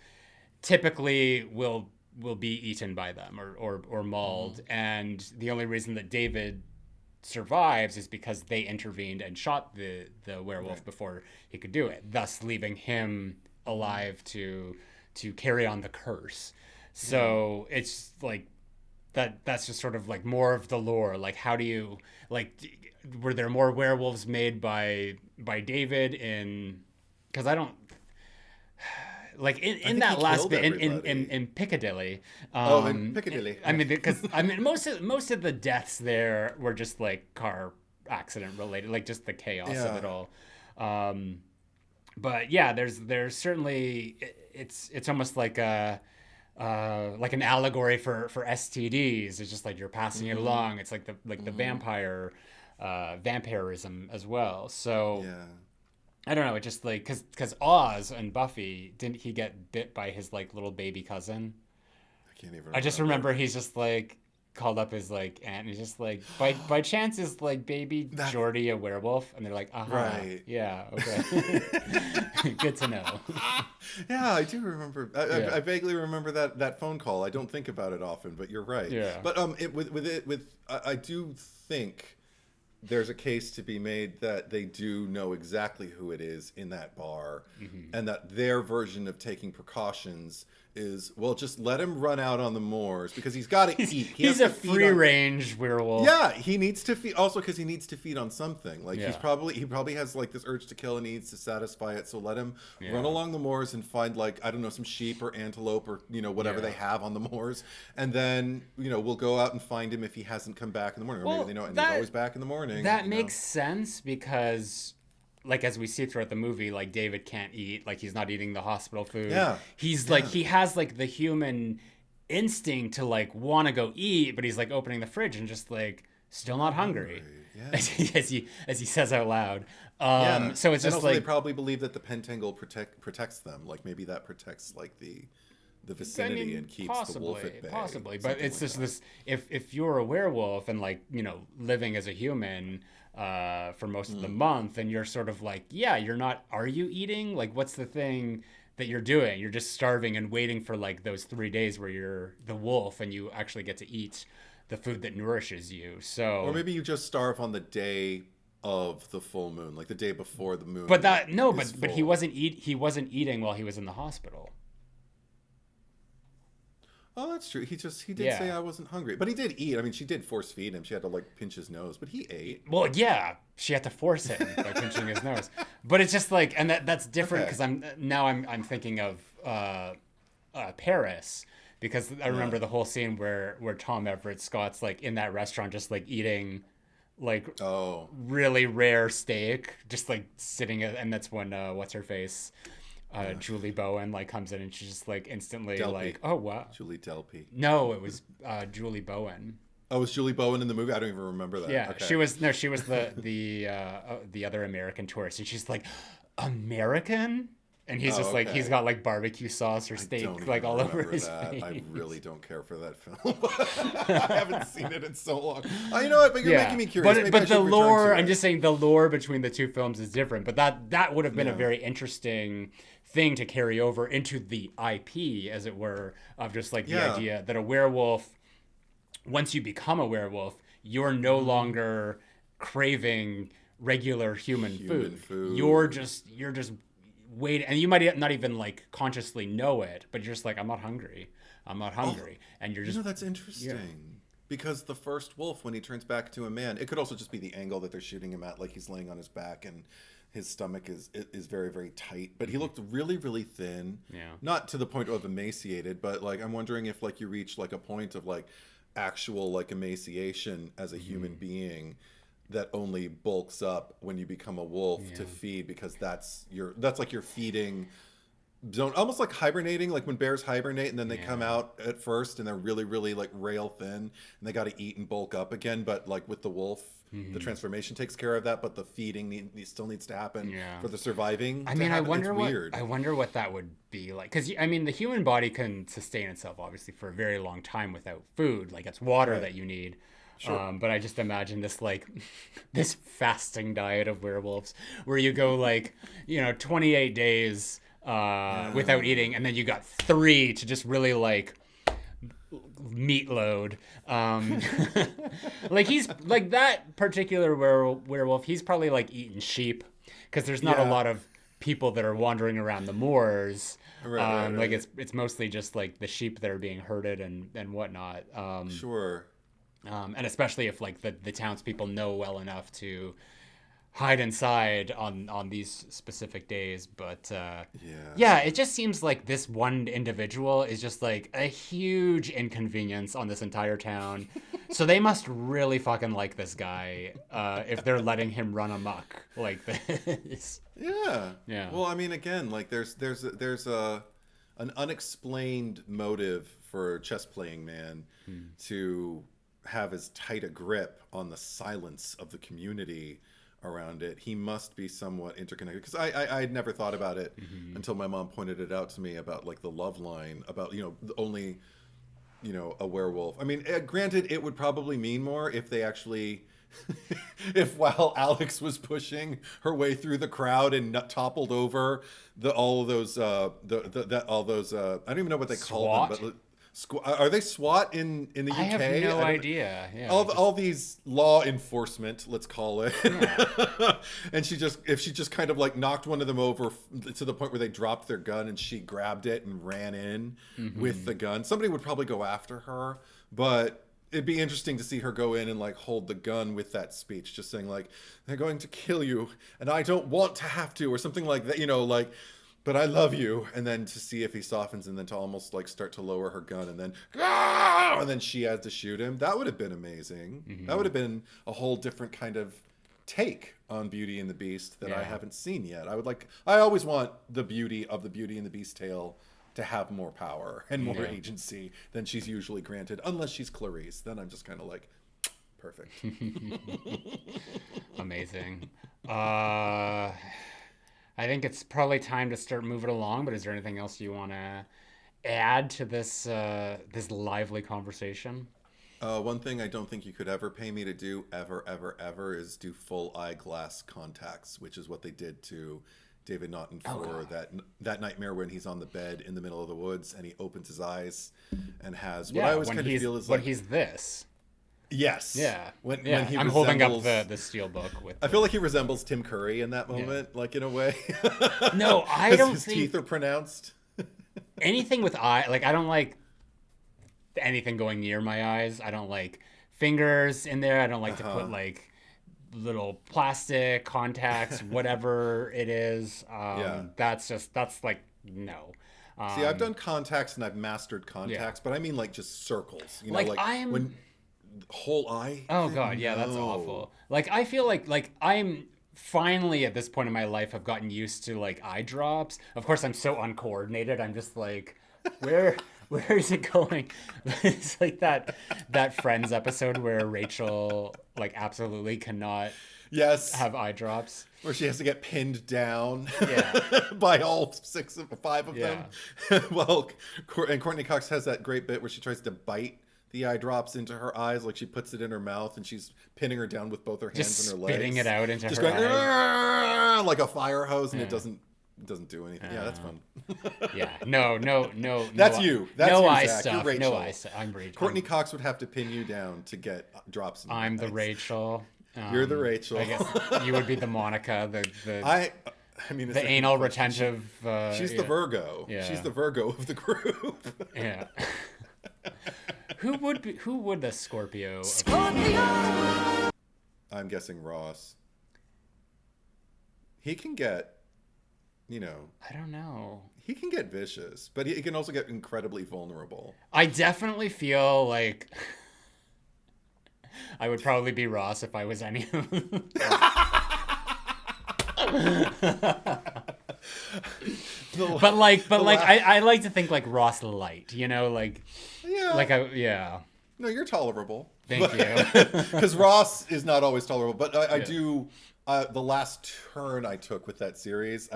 typically will be eaten by them or mauled, and the only reason that David survives is because they intervened and shot the werewolf before he could do it, thus leaving him alive to carry on the curse. So it's like that's just sort of like more of the lore. Like, how do you like? Were there more werewolves made by David in? Because I don't like in that last bit in Piccadilly. In Piccadilly. I mean, because most of the deaths there were just like car accident related, like just the chaos of it all. But yeah, there's certainly it's almost like an allegory for STDs. It's just like you're passing it along. It's like the vampirism as well. So I don't know. It just like because Oz and Buffy, didn't he get bit by his like little baby cousin? I can't even. I just remember he's just like called up his like aunt, and he's just like by chance is like baby Jordy a werewolf, and they're like right, yeah, okay. Good to know. Yeah, I do remember. I vaguely remember that phone call. I don't think about it often, but you're right. Yeah. But I do think there's a case to be made that they do know exactly who it is in that bar, and that their version of taking precautions is, well, just let him run out on the moors because he's got to eat. He's a free-range werewolf. Yeah, he needs to feed. Also, because he needs to feed on something. Like he probably has like this urge to kill and he needs to satisfy it. So let him run along the moors and find like, I don't know, some sheep or antelope or whatever they have on the moors, and then we'll go out and find him if he hasn't come back in the morning. Or maybe they know, and he's always back in the morning. That makes sense because, like, as we see throughout the movie, like David can't eat, like he's not eating the hospital food. Yeah. He's like, he has like the human instinct to like want to go eat, but he's like opening the fridge and just like still not hungry. Yeah. as he says out loud. So it's just also like they probably believe that the pentangle protects them. Like maybe that protects like the vicinity and keeps the wolf at bay. Possibly, but it's just this. If you're a werewolf and like living as a human for most of the month, and you're sort of like, you're not. Are you eating? Like, what's the thing that you're doing? You're just starving and waiting for like those 3 days where you're the wolf and you actually get to eat the food that nourishes you. So, or maybe you just starve on the day of the full moon, like the day before the moon. But he wasn't eating while he was in the hospital. Oh, that's true. He did say I wasn't hungry, but he did eat. I mean, she did force feed him. She had to like pinch his nose, but he ate. Well, yeah, she had to force him by pinching his nose. But it's just like, and that's different because I'm thinking of Paris, because I remember the whole scene where Tom Everett Scott's like in that restaurant just like eating like really rare steak, just like sitting, and that's when what's her face. Julie Bowen like comes in and she's just like instantly Delpy. Like, oh wow. Julie Delpy. No, it was Julie Bowen. Oh, was Julie Bowen in the movie? I don't even remember that. Yeah, okay. she was the other American tourist, and she's like, American? And he's just like, he's got like barbecue sauce or steak like all over his face. I really don't care for that film. I haven't seen it in so long. You know what? But you're making me curious. But the lore, I'm just saying the lore between the two films is different. But that would have been a very interesting thing to carry over into the IP, as it were, of just like the idea that a werewolf, once you become a werewolf, you're no longer craving regular human food. You're just waiting, and you might not even like consciously know it, but you're just like, I'm not hungry, and you're just. That's interesting. Because the first wolf, when he turns back to a man, it could also just be the angle that they're shooting him at, like he's laying on his back and his stomach is very, very tight, but he looked really, really thin. Yeah. Not to the point of emaciated, but like I'm wondering if like you reach like a point of like actual like emaciation as a human being that only bulks up when you become a wolf to feed, because that's like you're feeding zone, almost like hibernating, like when bears hibernate and then they come out at first and they're really, really like rail thin and they got to eat and bulk up again. But like with the wolf, the transformation takes care of that, but the feeding still needs to happen for the surviving. I mean, I wonder what that would be like. Because, I mean, the human body can sustain itself, obviously, for a very long time without food. Like, it's water that you need. Sure. But I just imagine this, like, this fasting diet of werewolves where you go, like, 28 days without eating, and then you got 3 to just really, like, meat load. Like, he's like that particular werewolf, he's probably like eating sheep because there's not a lot of people that are wandering around the moors. Right. Like it's mostly just like the sheep that are being herded and whatnot. Sure. And especially if like the townspeople know well enough to hide inside on these specific days. But it just seems like this one individual is just like a huge inconvenience on this entire town. So they must really fucking like this guy if they're letting him run amok like this. Yeah. Well, I mean, again, like there's an unexplained motive for a chess playing man to have as tight a grip on the silence of the community around it. He must be somewhat interconnected, because I had never thought about it until my mom pointed it out to me about like the love line about only a werewolf. I mean, granted, it would probably mean more if they actually if while Alex was pushing her way through the crowd and toppled over all those I don't even know what they call them, but are they SWAT in the UK? I have no idea. Yeah, all these law enforcement, let's call it. Yeah. And she just kind of like knocked one of them over to the point where they dropped their gun and she grabbed it and ran in with the gun. Somebody would probably go after her, but it'd be interesting to see her go in and like hold the gun with that speech, just saying like, they're going to kill you and I don't want to have to, or something like that, like, but I love you. And then to see if he softens, and then to almost like start to lower her gun, and then she had to shoot him. That would have been amazing. That would have been a whole different kind of take on Beauty and the Beast that I haven't seen yet. I always want the Beauty and the Beast tale to have more power and more agency than she's usually granted, unless she's Clarice. Then I'm just kind of like, perfect. Amazing. I think it's probably time to start moving along, but is there anything else you want to add to this this lively conversation? One thing I don't think you could ever pay me to do, ever, is do full eyeglass contacts, which is what they did to David Naughton for that nightmare when he's on the bed in the middle of the woods and he opens his eyes and has what I always kind of feel is like... When he's this. Yes. Yeah. When he I'm holding up the steel book with. I feel like he resembles Tim Curry in that moment, like in a way. No, I don't his think teeth are pronounced. Anything with eye, like I don't like anything going near my eyes. I don't like fingers in there. I don't like to put like little plastic contacts, whatever it is. That's like no. See, I've done contacts and I've mastered contacts, but I mean like just circles. When whole eye. Oh god, yeah, that's awful. Like I feel like I'm finally at this point in my life have gotten used to like eye drops. Of course, I'm so uncoordinated. I'm just like, where is it going? It's like that Friends episode where Rachel like absolutely cannot have eye drops. Where she has to get pinned down by all 5 of them. Well, and Courtney Cox has that great bit where she tries to bite the eye drops into her eyes, like she puts it in her mouth and she's pinning her down with both her hands and her legs. Spitting it out into just her eyes. Like a fire hose, and it doesn't do anything. Yeah, that's fun. No. That's you. That's no you, eye Zach. stuff. You're Rachel. No eye stuff. I'm Rachel. Courtney Cox would have to pin you down to get drops in your I'm eyes. the Rachel. You're the Rachel. I guess you would be the Monica, I mean, the anal retentive. She's the Virgo. Yeah. She's the Virgo of the group. Yeah. Who would the Scorpio? I'm guessing Ross. He can get, I don't know. He can get vicious, but he can also get incredibly vulnerable. I definitely feel like I would probably be Ross if I was any of them. I like to think like Ross light, you know, like yeah. No, you're tolerable. Thank you. Because Ross is not always tolerable, but I do. The last turn I took with that series,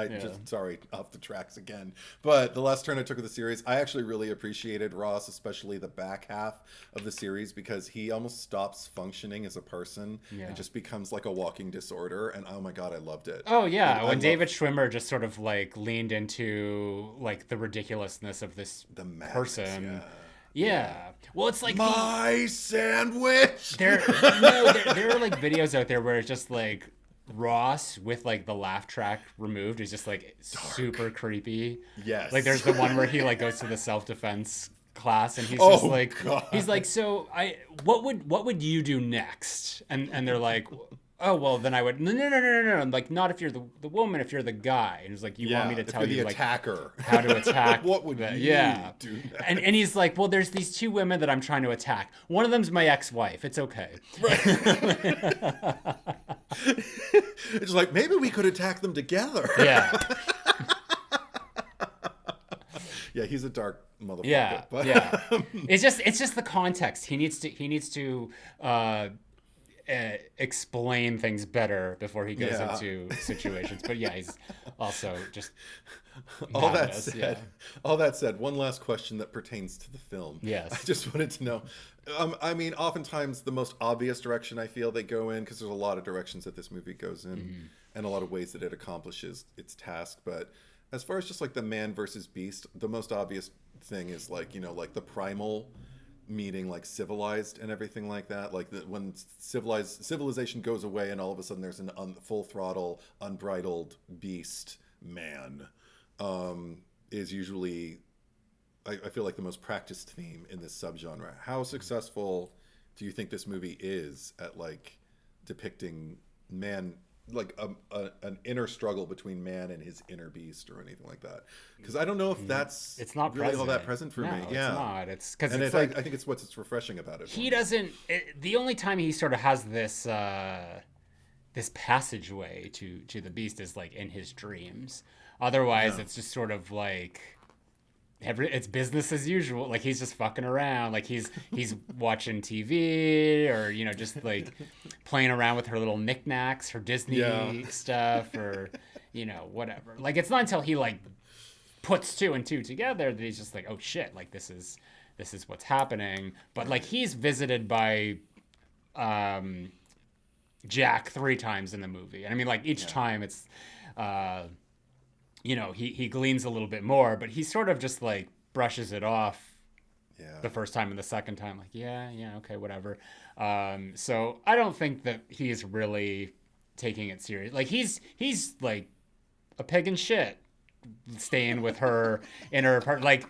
sorry, off the tracks again, but the last turn I took with the series, I actually really appreciated Ross, especially the back half of the series, because he almost stops functioning as a person and just becomes like a walking disorder. And oh my God, I loved it. Oh yeah, when David Schwimmer just sort of like leaned into like the ridiculousness of this person. Yeah. Well, it's like my sandwich. There are like videos out there where it's just like Ross with like the laugh track removed is just like super creepy. Yes. Like there's the one where he like goes to the self-defense class and he's just like God. He's like, so what would you do next? And they're like, oh well, then I would no. I'm like, not if you're the woman, if you're the guy. And it's like, you want me to tell you like attacker how to attack? What would you do next? And he's like, well, there's these two women that I'm trying to attack. One of them's my ex-wife. It's okay. Right. It's like maybe we could attack them together. Yeah. Yeah, he's a dark motherfucker. Yeah, but It's just the context. He needs to explain things better before he goes into situations. But yeah, he's also just all that said, one last question that pertains to the film. Yes. I just wanted to know. I mean, oftentimes the most obvious direction I feel they go in, because there's a lot of directions that this movie goes in, and a lot of ways that it accomplishes its task. But as far as just like the man versus beast, the most obvious thing is like, you know, like the primal meeting like civilized and everything like that. Like when civilization goes away and all of a sudden there's an full throttle, unbridled beast man, is usually, I feel like, the most practiced theme in this subgenre. How successful do you think this movie is at like depicting man, like an inner struggle between man and his inner beast or anything like that? Because I don't know if it's not really all that present for me. Yeah, it's not. It's because it's like, I think it's what's refreshing about it. He doesn't. The only time he sort of has this this passageway to the beast is like in his dreams. Otherwise, it's just sort of like it's business as usual. Like he's just fucking around. Like he's watching TV or, you know, just like playing around with her little knickknacks, her Disney stuff, or, you know, whatever. Like it's not until he like puts two and two together that he's just like, oh shit, like this is what's happening. But like he's visited by Jack 3 times in the movie. And I mean, like each time it's you know, he gleans a little bit more, but he sort of just like brushes it off the first time and the second time, like, okay, whatever. So I don't think that he's really taking it serious. Like he's like a pig in shit staying with her in her apartment. Like,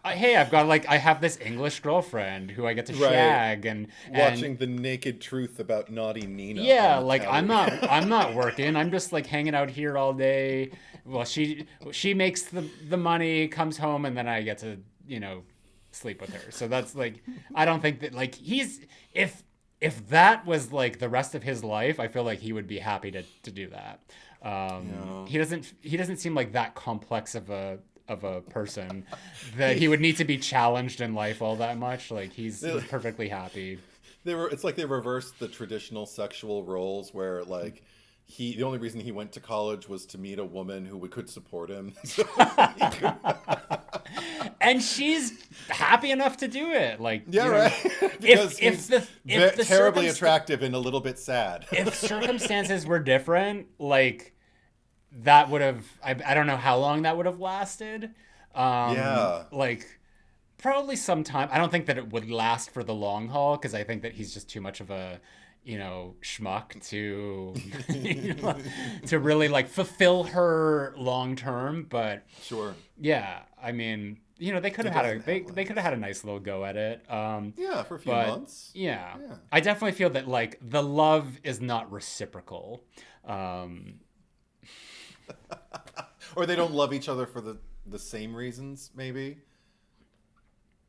hey, I have this English girlfriend who I get to shag and watching the naked truth about naughty Nina. Yeah, like I'm not working. I'm just like hanging out here all day. Well, she makes the money, comes home, and then I get to, you know, sleep with her. So that's like, I don't think that like if that was like the rest of his life, I feel like he would be happy to do that. He doesn't seem like that complex of a person that he would need to be challenged in life all that much. Like he's perfectly happy. It's like they reversed the traditional sexual roles where like the only reason he went to college was to meet a woman who could support him. So and she's happy enough to do it. Like, yeah, you know, right. Because if the terribly attractive and a little bit sad. If circumstances were different, like that would have, I don't know how long that would have lasted. Like probably some time. I don't think that it would last for the long haul, because I think that he's just too much of a, you know, schmuck to you know, to really like fulfill her long term. But sure, yeah, I mean, you know, they could have had a nice little go at it. For a few months. Yeah, I definitely feel that like the love is not reciprocal. Or they don't love each other for the same reasons, maybe.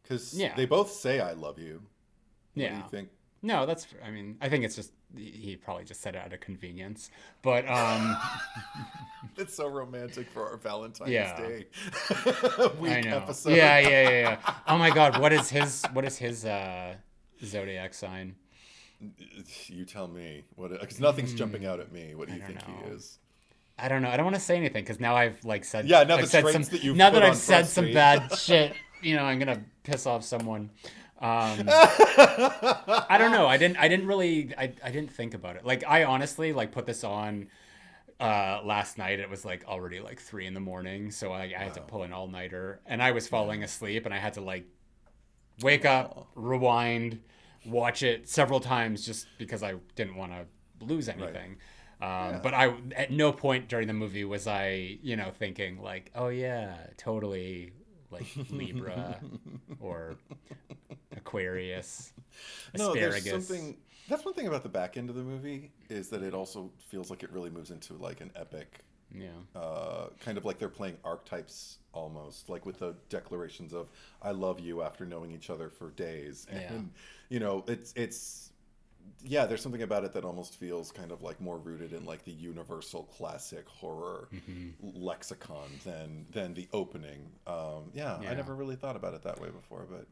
Because they both say "I love you." What do you think? No, that's. I mean, I think it's just he probably just said it out of convenience. But It's so romantic for our Valentine's Yeah. Day I week know. episode. Yeah. Oh my God, what is his zodiac sign? You tell me. Because nothing's jumping out at me. What do you think know. he is? I don't know. I don't want to say anything because now I've like said. Yeah, now I've the said traits some. that you've Now put that on I've said Front some Street. bad shit, I'm gonna piss off someone. I don't know. I didn't think about it. Like I honestly like put this on last night. It was like already like 3 a.m, so I had to pull an all-nighter, and I was falling asleep, and I had to like wake up, rewind, watch it several times just because I didn't want to lose anything. But at no point during the movie was I, thinking like, oh yeah, totally like Libra or Aquarius, asparagus. There's something. That's one thing about the back end of the movie is that it also feels like it really moves into like an epic. Kind of like they're playing archetypes almost, like with the declarations of "I love you" after knowing each other for days, and it's there's something about it that almost feels kind of like more rooted in like the universal classic horror lexicon than the opening. I never really thought about it that way before, but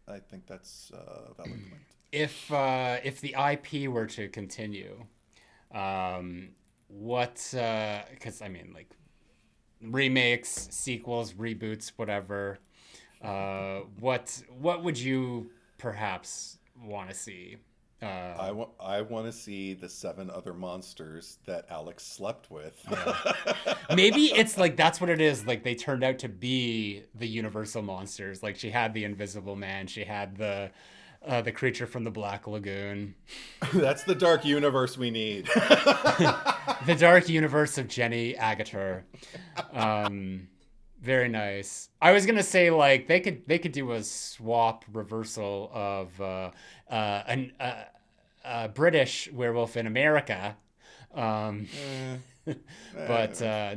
I think that's a valid point. If the IP were to continue, because I mean like remakes, sequels, reboots, whatever, what would you perhaps want to see? I want to see the 7 other monsters that Alex slept with. Maybe it's like that's what it is. Like they turned out to be the Universal monsters. Like she had the Invisible Man, she had the creature from the Black Lagoon. That's the dark universe we need. The dark universe of Jenny Agutter. Very nice. I was gonna say like they could do a swap reversal of a British werewolf in America. But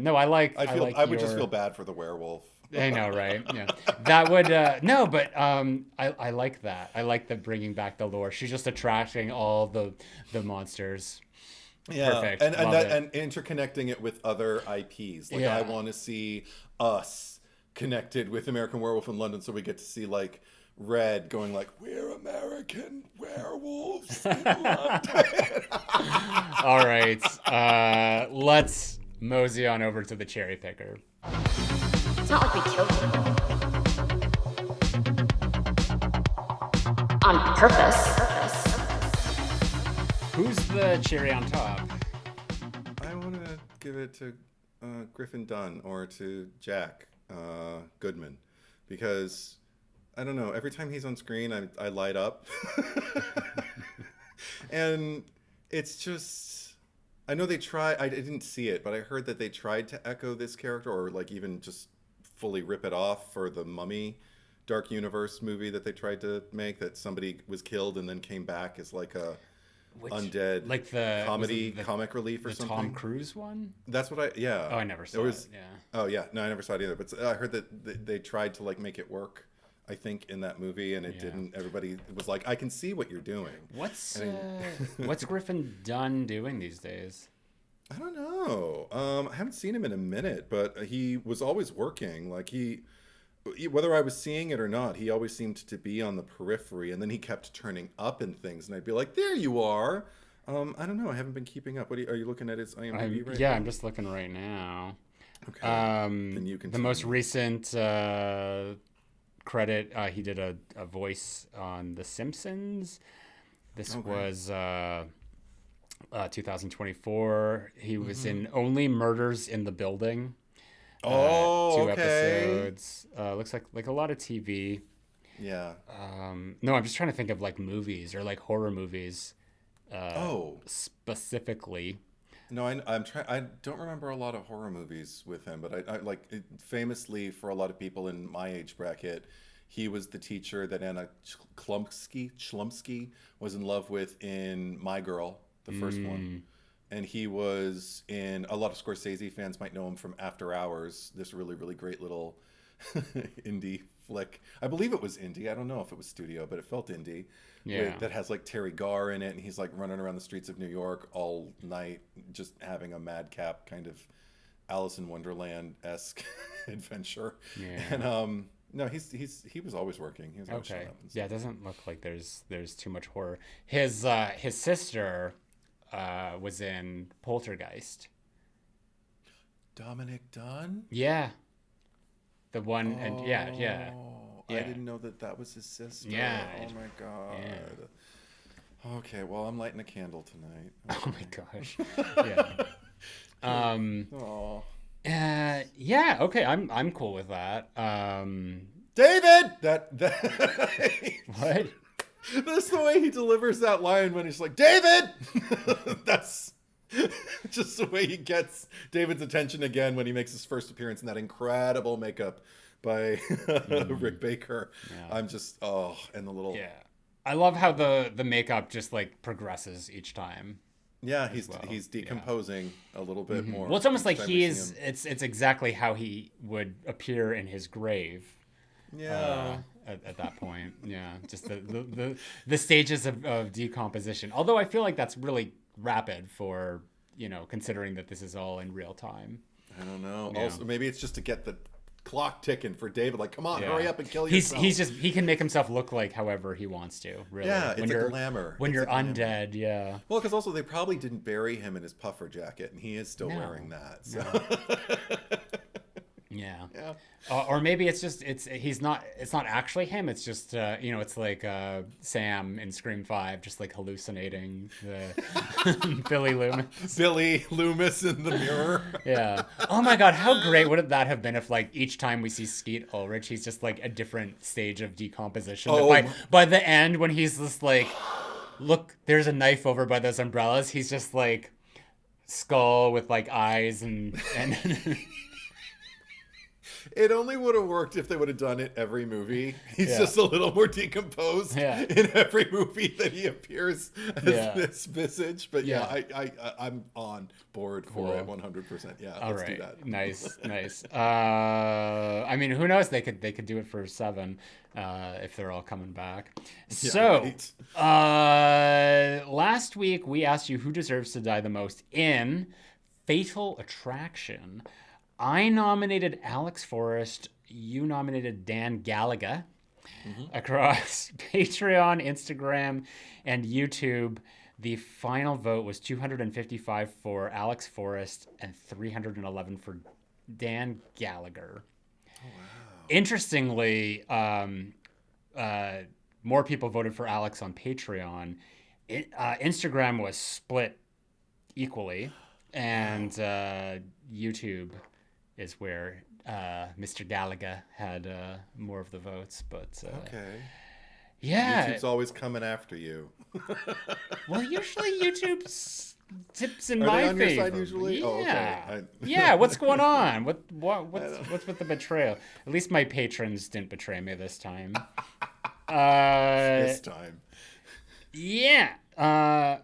no, I would just feel bad for the werewolf. I know, right? Yeah, that would no, but I like that. I like the bringing back the lore. She's just attracting all the monsters. Yeah, Perfect. and interconnecting it with other IPs. Like Yeah. I want to see Us connected with American Werewolf in London, so we get to see like Red going like, "We're American werewolves in London." All right, let's mosey on over to the cherry picker. It's not like we killed people. On purpose. Who's the cherry on top? I want to give it to Griffin Dunn or to Jack Goodman, because I don't know. Every time he's on screen, I light up, and it's just. I know they try. I didn't see it, but I heard that they tried to echo this character, or like even just fully rip it off for the Mummy Dark Universe movie that they tried to make. That somebody was killed and then came back as like a undead, like the comic relief or the something. Tom Cruise one? Oh, I never saw it. Yeah. Oh yeah, no, I never saw it either. But I heard that they tried to like make it work. I think in that movie, and it didn't. Everybody was like, "I can see what you're doing." What's Griffin Dunn doing these days? I don't know. I haven't seen him in a minute, but he was always working. Like whether I was seeing it or not, he always seemed to be on the periphery, and then he kept turning up in things, and I'd be like, "There you are." I don't know. I haven't been keeping up. Are you looking at his IMDb right now? I'm just looking right now. Okay. Then you can. The most recent credit, he did a voice on The Simpsons. This was 2024. He was in Only Murders in the Building. 2 episodes. Looks like a lot of TV. Yeah. No, I'm just trying to think of like movies or like horror movies. Specifically. No, I'm trying. I don't remember a lot of horror movies with him, but I like famously for a lot of people in my age bracket, he was the teacher that Anna Chlumsky was in love with in My Girl, the first one. And he was in, a lot of Scorsese fans might know him from After Hours, this really, really great little indie flick. I believe it was indie. I don't know if it was studio, but it felt indie. Yeah. That has like Terry Garr in it, and he's like running around the streets of New York all night, just having a madcap kind of Alice in Wonderland-esque adventure. Yeah. And no, he was always working. He was always showing Okay. up and Yeah, stuff. it doesn't look like there's too much horror. His sister was in Poltergeist. Dominic Dunn? Yeah. The one and yeah. I Yeah. didn't know that was his sister. Yeah. Oh my god. Yeah. Okay, well, I'm lighting a candle tonight. Oh my gosh. Yeah. Oh. Yeah, okay, I'm cool with that. David! That What? That's the way he delivers that line when he's like, David! That's just the way he gets David's attention again when he makes his first appearance in that incredible makeup by Rick Baker. Yeah. I'm just, and the little... Yeah. I love how the makeup just like progresses each time. Yeah, well. he's decomposing a little bit more. Well, it's almost like each time we he's see him. it's exactly how he would appear in his grave. Yeah. At that point, yeah, just the stages of decomposition. Although I feel like that's really rapid for, considering that this is all in real time. I don't know. Yeah. Also, maybe it's just to get the clock ticking for David. Like, come on, Yeah. hurry up and kill He's yourself. he can make himself look like however he wants to. Really, Yeah, when it's a you're glamour. When It's you're a glamour. undead, yeah. Well, because also they probably didn't bury him in his puffer jacket, and he is still No. wearing that. So. Yeah. Yeah. Or maybe it's not actually him. It's just it's like Sam in Scream 5 just like hallucinating the Billy Loomis. Billy Loomis in the mirror. Yeah. Oh my God, how great would that have been if like each time we see Skeet Ulrich, he's just like a different stage of decomposition. Oh. But by the end, when he's just like, look, there's a knife over by those umbrellas, he's just like skull with like eyes and It only would have worked if they would have done it every movie. He's Yeah. just a little more decomposed Yeah. in every movie that he appears as Yeah. this visage. But yeah, Yeah. I'm on board for Cool. it 100%. Yeah, All let's right. do that. Nice. I mean, who knows? They could do it for 7 if they're all coming back. So, right. last week we asked you who deserves to die the most in Fatal Attraction. I nominated Alex Forrest. You nominated Dan Gallagher. Across Patreon, Instagram, and YouTube, the final vote was 255 for Alex Forrest and 311 for Dan Gallagher. Oh, wow. Interestingly, more people voted for Alex on Patreon. Instagram was split equally, and YouTube is where Mr. Gallagher had more of the votes. But Okay. yeah, YouTube's always coming after you. well, usually YouTube's tips in Are my they on favor. your side usually? Yeah. Oh, okay. Yeah, what's going on? What's with the betrayal? At least my patrons didn't betray me this time. This time. Yeah.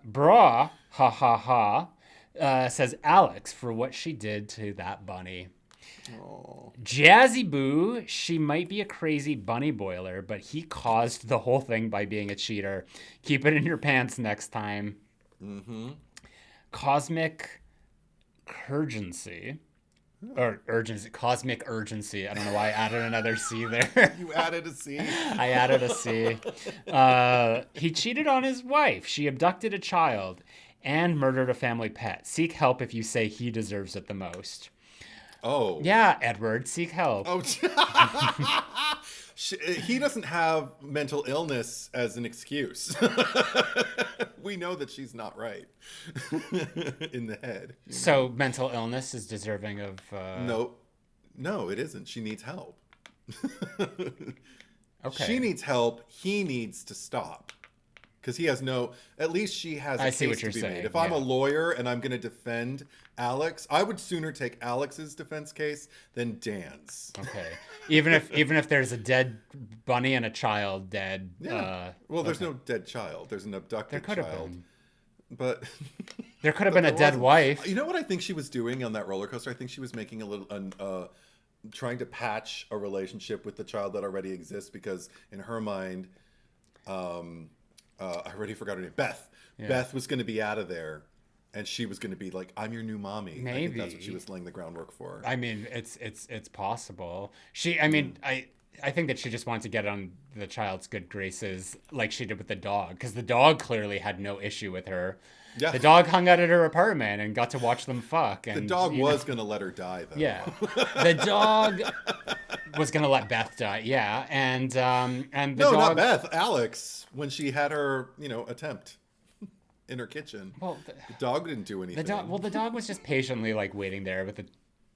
Bra, ha ha ha, says Alex for what she did to that bunny. Oh. Jazzy Boo, she might be a crazy bunny boiler, but he caused the whole thing by being a cheater. Keep it in your pants next time. Mm-hmm. Cosmic urgency. Or urgency. Cosmic urgency. I don't know why I added another C there. You added a C. I added a C. He cheated on his wife. She abducted a child and murdered a family pet. Seek help if you say he deserves it the most. Oh. Yeah, Edward, seek help. Oh. He doesn't have mental illness as an excuse. We know that she's not right in the head. So mental illness is deserving of... No, it isn't. She needs help. Okay. She needs help. He needs to stop. Because he has no... At least she has a I see case what you're to be saying, made. If I'm a yeah. lawyer and I'm going to defend Alex, I would sooner take Alex's defense case than Dan's. Okay. Even if there's a dead bunny and a child dead. Yeah. Well, there's no dead child. There's an abducted There could have child. been. But There could have been a there dead wasn't. wife. You know what I think she was doing on that roller coaster? I think she was making a little trying to patch a relationship with the child that already exists, because in her mind, I already forgot her name, Beth. Yeah. Beth was going to be out of there, and she was going to be like, I'm your new mommy. Maybe. I think that's what she was laying the groundwork for. I mean, it's possible. I think that she just wanted to get on the child's good graces like she did with the dog, because the dog clearly had no issue with her. Yeah. The dog hung out at her apartment and got to watch them fuck. And, the dog was going to let her die, though. Yeah. The dog was going to let Beth die, yeah. And the No, dog... not Beth. Alex, when she had her, attempt in her kitchen. Well, the dog didn't do anything. The dog was just patiently, waiting there with the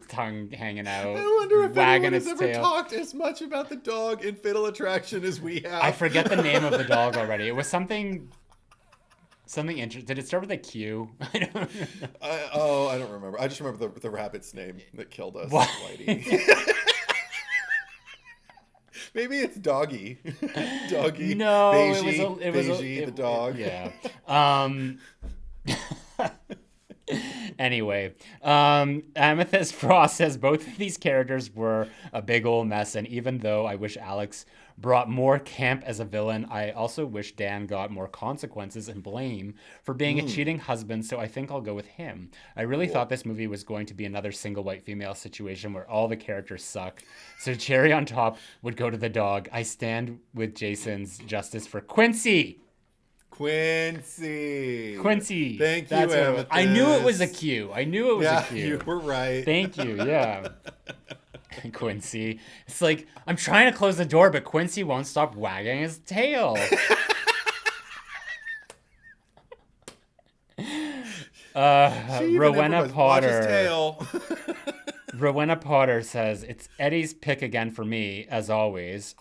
tongue hanging out. I wonder if anyone has ever tail. Talked as much about the dog in Fatal Attraction as we have. I forget the name of the dog already. It was something interesting. Did it start with a Q? I don't know. I don't remember. I just remember the rabbit's name that killed us. What? Whitey. Maybe it's Doggy. Doggy. No, Beijing, it was the dog. Yeah. Anyway, Amethyst Frost says both of these characters were a big old mess, and even though I wish Alex brought more camp as a villain, I also wish Dan got more consequences and blame for being a cheating husband, so I think I'll go with him. I really thought this movie was going to be another single white female situation where all the characters suck, so cherry on top would go to the dog. I stand with Jason's justice for Quincy. Quincy. Thank you, Amethyst. I knew it was a Q. A Q. Yeah, you were right. Thank you, yeah. Quincy. It's like, I'm trying to close the door, but Quincy won't stop wagging his tail. Rowena Potter. Rowena Potter says, it's Eddie's pick again for me, as always.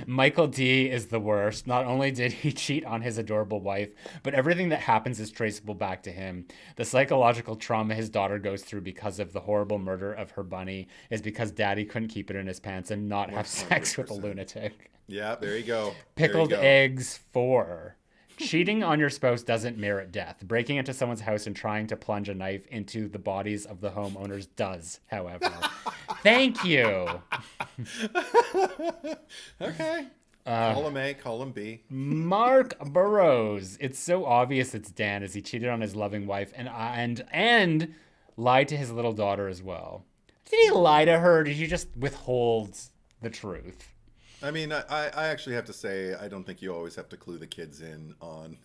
Michael D is the worst. Not only did he cheat on his adorable wife, but everything that happens is traceable back to him. The psychological trauma his daughter goes through because of the horrible murder of her bunny is because daddy couldn't keep it in his pants and not have 100%. Sex with a lunatic. Yeah, there you go. Pickled eggs 4. Cheating on your spouse doesn't merit death. Breaking into someone's house and trying to plunge a knife into the bodies of the homeowners does, however. Thank you. Okay. Column A, column B. Mark Burrows. It's so obvious it's Dan, as he cheated on his loving wife and lied to his little daughter as well. Did he lie to her? Or did he just withhold the truth? I mean, I actually have to say, I don't think you always have to clue the kids in on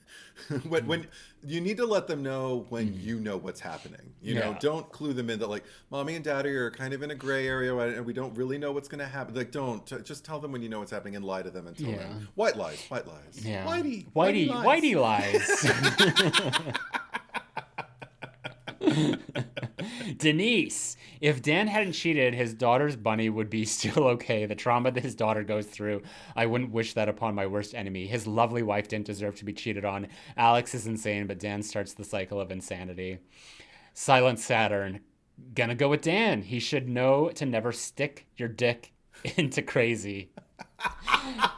when you need to let them know when you know what's happening. You know, don't clue them in that like mommy and daddy are kind of in a gray area and we don't really know what's going to happen. Like, don't just tell them when you know what's happening and lie to them and tell them white lies. Yeah. Whitey lies. Denise, if Dan hadn't cheated, his daughter's bunny would be still okay. The trauma that his daughter goes through, I wouldn't wish that upon my worst enemy. His lovely wife didn't deserve to be cheated on. Alex is insane, but Dan starts the cycle of insanity. Silent Saturn, gonna go with Dan. He should know to never stick your dick into crazy. I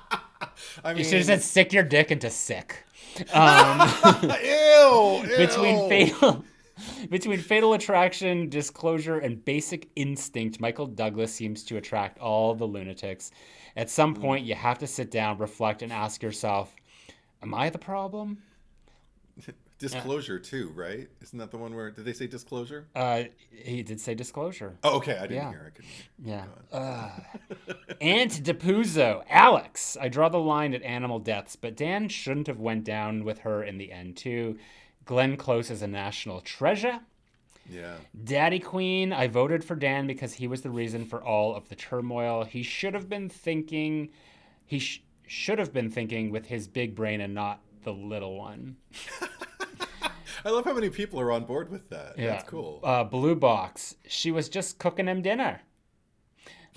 mean, you should have said stick your dick into sick. Ew. Between Fatal Attraction, Disclosure, and Basic Instinct, Michael Douglas seems to attract all the lunatics. At some point, you have to sit down, reflect, and ask yourself, am I the problem? Disclosure, too, right? Isn't that the one where, did they say Disclosure? He did say Disclosure. Oh, okay. I didn't hear. Ant DePuzzo. Alex. I draw the line at animal deaths, but Dan shouldn't have went down with her in the end, too. Glenn Close is a national treasure. Yeah. Daddy Queen, I voted for Dan because he was the reason for all of the turmoil. He should have been thinking with his big brain and not the little one. I love how many people are on board with that. Yeah. That's cool. Blue Box, she was just cooking him dinner.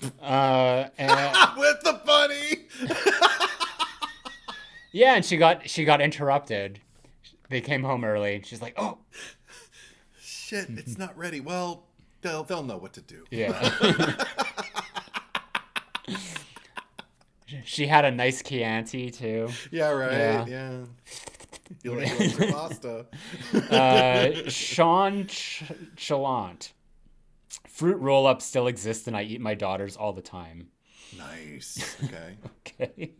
With the bunny. Yeah, and she got interrupted. They came home early. She's like, "Oh, shit! It's not ready." Well, they'll know what to do. Yeah. She had a nice Chianti too. Yeah. Right. Yeah. You like your pasta. Sean Chalant. Fruit roll-ups still exist, and I eat my daughters all the time. Nice. Okay. Okay.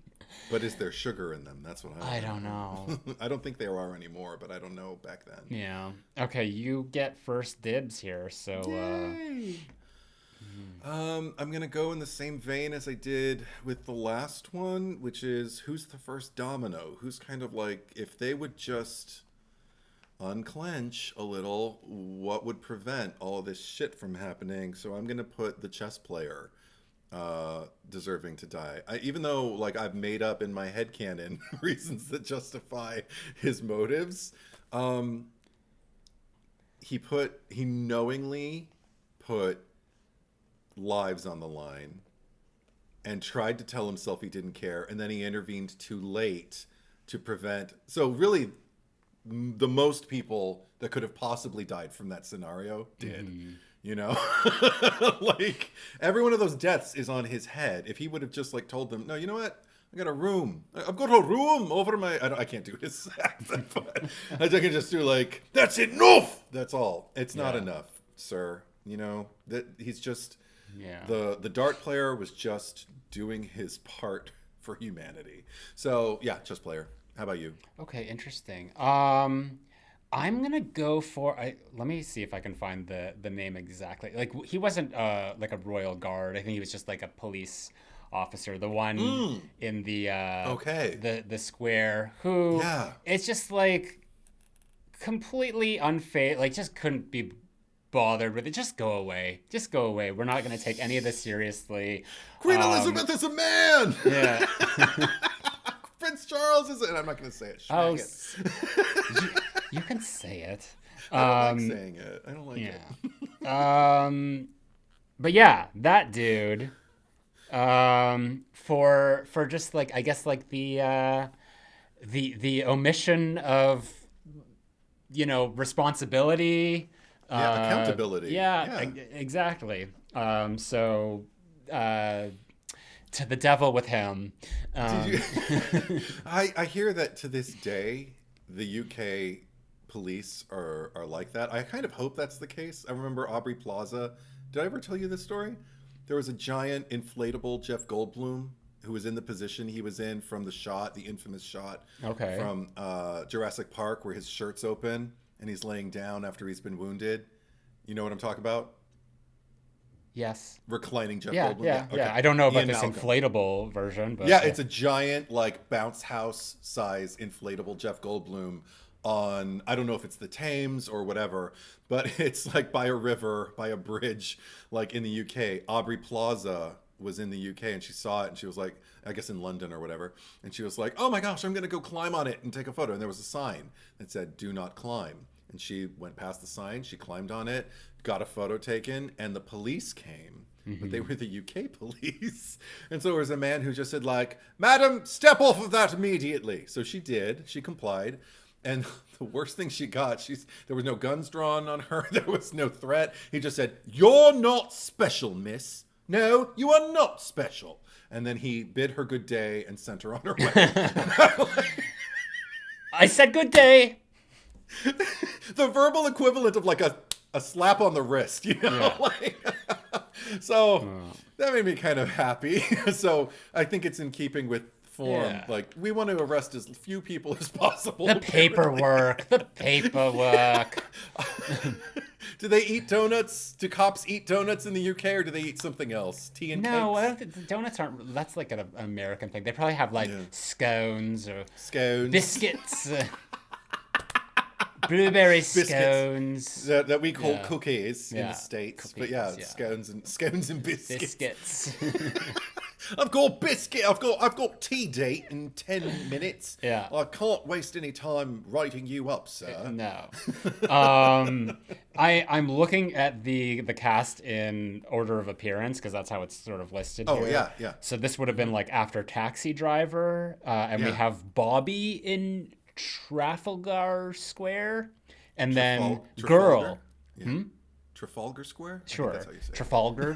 But is there sugar in them? That's what I don't know. I don't think there are anymore, but I don't know back then. Yeah. Okay, you get first dibs here. So, Yay! I'm gonna go in the same vein as I did with the last one, which is who's the first domino? Who's kind of like, if they would just unclench a little, what would prevent all of this shit from happening? So I'm gonna put the chess player deserving to die. Even though like I've made up in my headcanon reasons that justify his motives, he knowingly put lives on the line and tried to tell himself he didn't care, and then he intervened too late to prevent. So really the most people that could have possibly died from that scenario did. You know, like every one of those deaths is on his head. If he would have just like told them, no, you know what? I got a room. I've got a room over my. I can't do his accent, but I can just do like, that's enough. That's all. It's not enough, sir. You know that he's just. Yeah. The dart player was just doing his part for humanity. So yeah, chess player. How about you? Okay, interesting. I'm gonna go for. Let me see if I can find the name exactly. Like he wasn't like a royal guard. I think he was just like a police officer. The one in the the square who it's just like completely unfair. Like just couldn't be bothered with it. Just go away. Just go away. We're not gonna take any of this seriously. Queen Elizabeth is a man. Yeah. Prince Charles is. And I'm not gonna say it. You can say it. I don't like saying it. I don't like it. But yeah, that dude. For just like I guess like the omission of responsibility. Accountability. Yeah. Exactly. So to the devil with him. I hear that to this day the UK police are like that. I kind of hope that's the case. I remember Aubrey Plaza. Did I ever tell you this story? There was a giant inflatable Jeff Goldblum who was in the position he was in from the infamous shot from Jurassic Park where his shirt's open and he's laying down after he's been wounded. You know what I'm talking about? Yes. Reclining Jeff Goldblum. Yeah. I don't know about this inflatable version, but it's a giant like bounce house size inflatable Jeff Goldblum on, I don't know if it's the Thames or whatever, but it's like by a river, by a bridge, like in the UK. Aubrey Plaza was in the UK and she saw it and she was like, I guess in London or whatever. And she was like, oh my gosh, I'm going to go climb on it and take a photo. And there was a sign that said, do not climb. And she went past the sign, she climbed on it, got a photo taken, and the police came. But they were the UK police. And so there was a man who just said like, madam, step off of that immediately. So she did, she complied. And the worst thing she got, there was no guns drawn on her. There was no threat. He just said, you're not special, miss. No, you are not special. And then he bid her good day and sent her on her way. I said good day. The verbal equivalent of like a slap on the wrist, you know? So that made me kind of happy. So I think it's in keeping with form. Yeah. Like, we want to arrest as few people as possible. The paperwork. Do they eat donuts? Do cops eat donuts in the UK, or do they eat something else? Tea and cakes? No, I don't think donuts aren't. That's like an American thing. They probably have like scones or biscuits. Blueberry scones that we call cookies in the States. Cookies, but scones and biscuits. I've got biscuit. I've got tea date in 10 minutes. Yeah. I can't waste any time writing you up, sir. No. I'm looking at the cast in order of appearance because that's how it's sort of listed here. Oh, yeah. So this would have been like after Taxi Driver, and we have Bobby in Trafalgar Square, and then Girl. Yeah. Trafalgar Square? Sure. That's how you say Trafalgar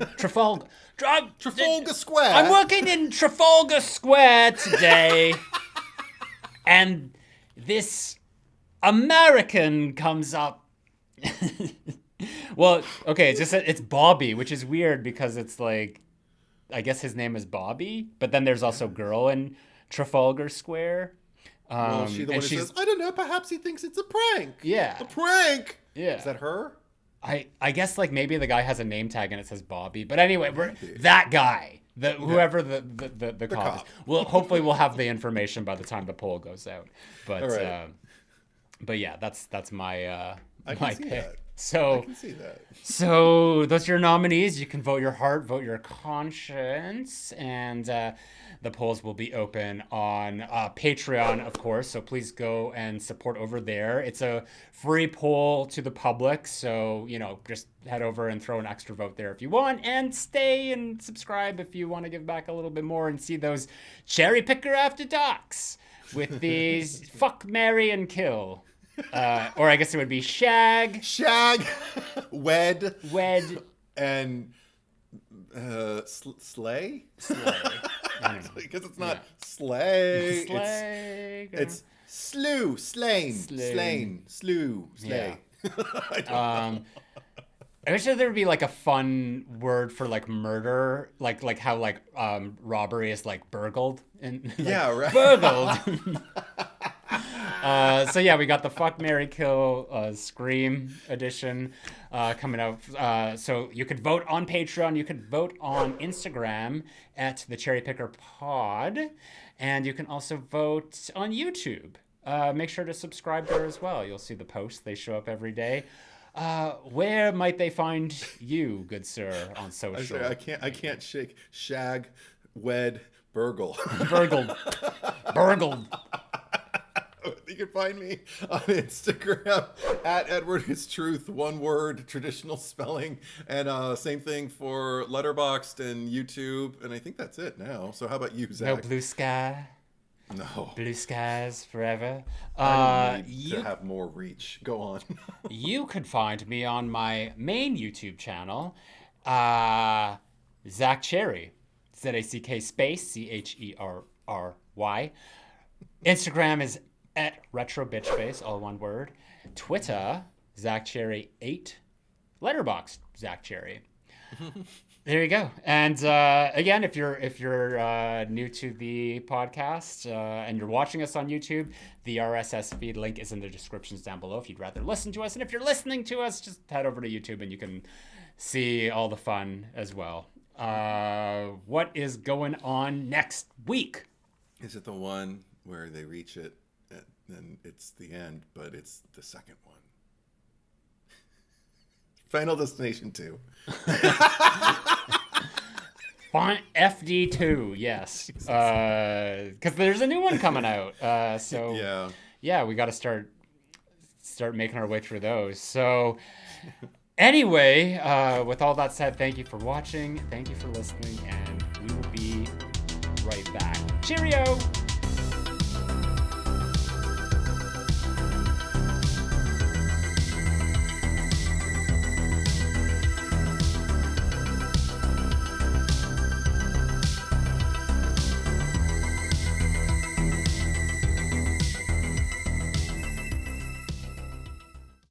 Square. I'm working in Trafalgar Square today, and this American comes up Well, okay, it's just it's Bobby, which is weird because it's like, I guess his name is Bobby, but then there's also girl in Trafalgar Square. Well, she the one who says, I don't know, perhaps he thinks it's a prank. Yeah. A prank. Yeah. Is that her? I guess like maybe the guy has a name tag and it says Bobby, but anyway, that guy, whoever the cop is. Well, hopefully we'll have the information by the time the poll goes out. But but yeah, that's my my pick. That. So I can see that. So those are your nominees. You can vote your heart, vote your conscience, and the polls will be open on Patreon, of course. So please go and support over there. It's a free poll to the public, so just head over and throw an extra vote there if you want, and stay and subscribe if you want to give back a little bit more and see those cherry picker after darks with these fuck, marry, and kill. Or I guess it would be shag, wed, and slay. I don't know. Because it's not slay. It's slew, slain, slew, slay. Yeah. I wish there would be like a fun word for like murder, like how like robbery is like burgled and like, yeah, right. Burgled. So yeah, we got the Fuck, Marry, Kill Scream edition coming out. So you could vote on Patreon. You could vote on Instagram at the Cherry Picker Pod, and you can also vote on YouTube. Make sure to subscribe there as well. You'll see the posts; they show up every day. Where might they find you, good sir, on social? I can't shake shag, wed, burgle. Burgled. You can find me on Instagram at Edward is Truth, one word, traditional spelling, and same thing for Letterboxd and YouTube, and I think that's it now. So how about you, Zach? No blue sky. No. Blue skies forever. I need to have more reach. Go on. You could find me on my main YouTube channel, Zack Cherry, ZACK space CHERRY. Instagram is at RetroBitchface, all one word. Twitter, ZackCherry8. Letterboxd, Zack Cherry. There you go. And again, if you're new to the podcast and you're watching us on YouTube, the RSS feed link is in the descriptions down below if you'd rather listen to us. And if you're listening to us, just head over to YouTube and you can see all the fun as well. What is going on next week? Is it the one where they reach it and it's the end, but it's the second one? Final Destination 2. FD2, yes. Because there's a new one coming out. So yeah, we got to start making our way through those. So anyway, with all that said, thank you for watching. Thank you for listening. And we will be right back. Cheerio!